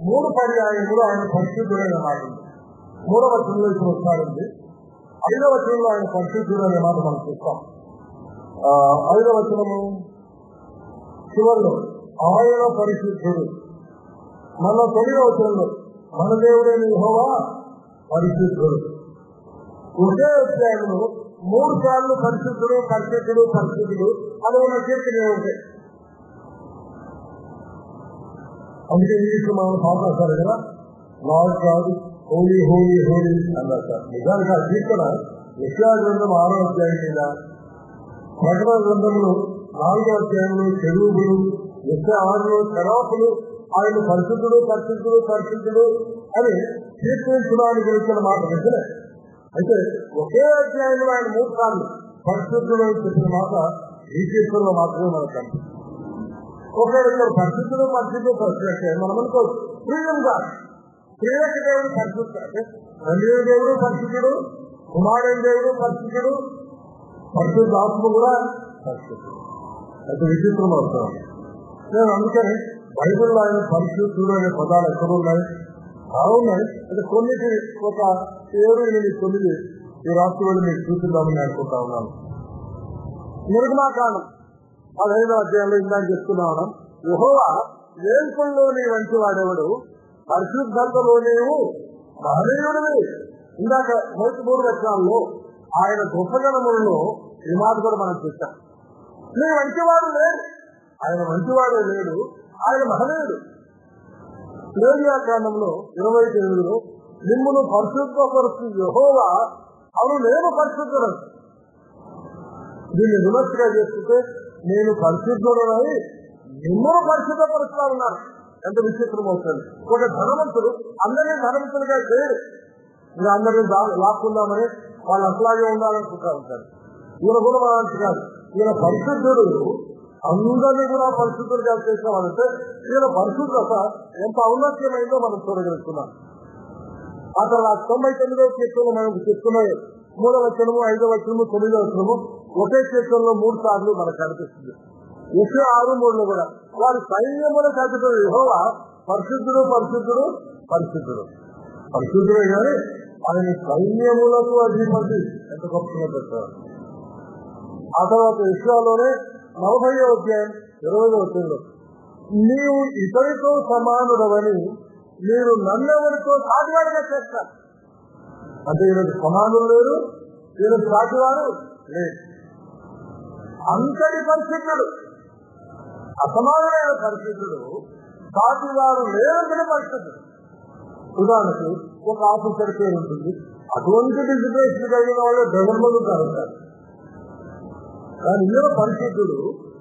3 పర్యాయములు ఆయన పరిశుద్ధుడైన మాట ఉంది. 3వ వచనంలో ఇప్పుడు వస్తారండి. 5వ వచనంలో ఆయన పరిశుద్ధుడు అనే మాట మనం చూస్తాం. 5వ వచనము చివరిలో ఆయన పరిశుద్ధుడు. మన 9వ వచనంలో మన దేవుడైన యెహోవా పరిశుద్ధుడు. ఒకే అధ్యాయంలో 3 సార్లు పరిశుద్ధుడు పరిశుద్ధుడు పరిశుద్ధుడు అని ఉన్న కీర్తన ఉంటాయి. అందుకే ఇంగ్లీష్లో మనం పాల్గొంటారు కదా, lord god holy holy holy అన్నారు సార్. నిజానికి ఆ కీర్తన యెషయా గ్రంథం 6వ అధ్యాయం మీద, ప్రకటన గ్రంథంలో 4వ అధ్యాయంలో చెరువులు, యెషయా 6లో శరాపులు ఆయన పరిశుద్ధుడు పరిశుద్ధుడు పరిశుద్ధుడు అని కీర్తించడానికి గురించిన మాట నిజమే. అయితే ఒకే అధ్యాయంలో ఆయన 3 సార్లు పరిశుద్ధుడు అని చెప్పిన మాట ఈ కీర్తనలో మాత్రమే మనకు కనిపిస్తుంది. ఒకవేళ పరిశుద్ధుడు పరిశుద్ధుడు పరిశుద్ధి మనం అనుకోవచ్చు, ప్రియంగా ప్రియక దేవుడు పరిశుద్ధ అంటే తండ్రి దేవుడు పరిశుద్ధుడు, కుమారుని దేవుడు పరిశుద్ధుడు, పరిశుద్ధ ఆత్మ కూడా పరిశుద్ధుడు. అయితే విచిత్రం అవుతాను నేను. అందుకని బైబిల్లో ఆయన పరిశుద్ధుడు అనే పదాలు ఎక్కడ ఉన్నాయి? బాగున్నాయి. అంటే కొన్నిటి ఒక 7-8 ఈ రాష్ట్రంలో మీకు చూపిద్దామని అనుకుంటా ఉన్నాను. నిర్గమాకాండం 15వ అధ్యాయంలో ఇందాక చెప్తున్నాను, యెహోవా వేల్పుల్లో నీ వంటి వాడెవడు, పరిశుద్ధతలో నీవు మహనీయుడివి. ఇందాక 3 వచనాల్లో ఆయన గొప్పజనములలో ఈ మాట కూడా మనం చూస్తాం. నీ మంచివాడు లేడు, ఆయన మంచివాడే లేడు, ఆయన మహనీయుడు. లేవియాకాండంలో 29లో నిమ్మును పరిశుద్ధపరుస్తు యెహోవా అవును నేను పరిశుద్ధుడు. దీన్ని విమర్శగా చేసుకుంటే నేను పరిశుద్ధుడనని నిమ్మును పరిశుద్ధపరుస్తా ఉన్నారు. ఎంత విచిత్రం అవుతుంది. ఒక ధనవంతుడు అందరినీ ధనవంతులుగా చేయడు. ఇంకా అందరినీ లాక్కుందామని వాళ్ళు అట్లాగే ఉండాలనుకుంటా ఉంటారు. ఈయన కూడా మనకి కాదు, ఈయన పరిశుద్ధుడు, అందరినీ కూడా పరిశుద్ధులుగా చేసేవాడంటే ఈయన పరిశుద్ధత ఎంత ఔన్నత్యమైందో మనం చూడగలుగుతున్నాం. ఆ తర్వాత 99వ కీర్తన మనకు చెప్తున్నాయి. 3వ వచనము 5వ వచనము 9వ వచనము ఒకే కీర్తనలో 3 సార్లు మనకు కనిపిస్తుంది. యెషయా 6:3లో కూడా వారి సైన్యములకు అధిపతి యెహోవా పరిశుద్ధుడు పరిశుద్ధుడు పరిశుద్ధుడు. పరిశుద్ధుడే కానీ ఆయన సైన్యములకు అధిపతి. ఎంత గొప్పగా పెట్టారు. ఆ తర్వాత యెషయాలోనే 40వ అధ్యాయం 20వ వచనంలో నీవు ఇతరితో సమానుడవని మీరు నన్నెవరితో సాటివాడిగా చేస్తారు. అంటే ఈయనకు సమానులు లేరు, ఈయనకు సాటివారు లేదు. అంతటి పరిశుద్ధుడు, అసమానుడైన పరిశుద్ధుడు, సాటివారు లేనంతటి పరిశుద్ధుడు. ఉదాహరణకు ఒక ఆఫీసర్ పేరు ఉంటుంది, అటువంటి డిజిటేషన్ కలిగిన వాళ్ళు డజన్లు కలుగుతారు. కానీ ఈయన పరిశుద్ధుడు,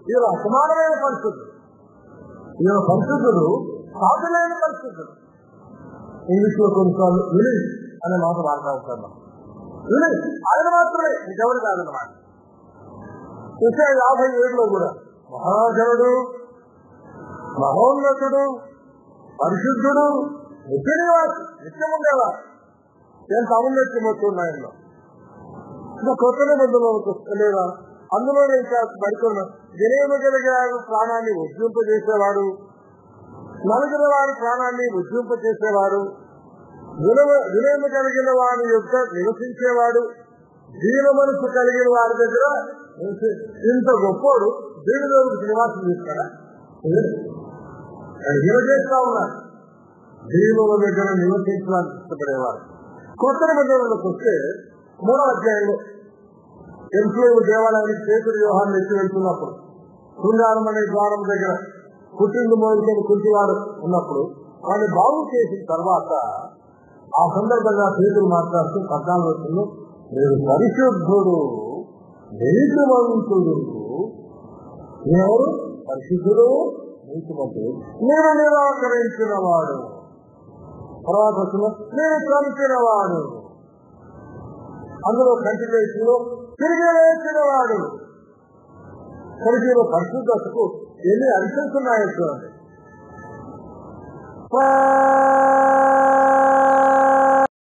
ఈయన అసమానమైన పరిశుద్ధుడు, ఈయన పరిశుద్ధుడు సాధులైన పరిశుద్ధుడు. ఇంగ్లీష్ లో కొన్నిసార్లు విలీజ్ అనే మాట వాడుతూ ఉంటాను. విలీజ్ ఆయన మాత్రమే, ఇంకెవరు కాదన్నమాట. 57లో కూడా మహాజనుడు, మహోన్నతుడు, పరిశుద్ధుడు, నిత్యనివాసి, నిత్యం ఉండేవారు. ఎంత ఔన్నత్యం వస్తున్నాయన్నో. ఇంకా కొత్త నిబంధనలకు లేదా అందులో ఇంకా పడుకున్న వినయము కలిగిన ప్రాణాన్ని ఉజ్జింపజేసేవాడు, నలుగురు వారి ప్రాణాన్ని ఉజ్జింపజేసేవాడు, వినయము కలిగిన వారి యొక్క నివసించేవాడు, దీన మనసు కలిగిన వారి దగ్గర ఇంత గొప్పోడు దీనిలోకి నివాసం చేస్తాడా? చేస్తా ఉన్నారు. దీనుల దగ్గర నివసించడానికి ఇష్టపడేవారు. కొత్త నిబంధనలకు వస్తే 3వ అధ్యాయంలో ఎరుసలేము దేవాలయానికి పేతురు యోహాను ఎత్తి వెళ్తున్నప్పుడు శృంగారం అనే ద్వారం దగ్గర పుట్టింది మొదలుకొని కుంటివాడు ఉన్నప్పుడు వాడిని బాగు చేసిన తర్వాత ఆ సందర్భంగా పేతురు మాట్లాడుతూ 14 వచనంలో మీరు పరిశుద్ధుడు నీతిమంతుడు, ఎవరు పరిశుద్ధుడు నీతిమంతుడు, నేను నిరాకరించిన వాడు, తర్వాత వచనంలో నేను చంపిన వాడు, అందులో కంటిలో తిరిగి వేసిన వాడు. కలిగిన పరిశుద్ధతకు ఎన్ని అంశాలున్నాయో చూడండి.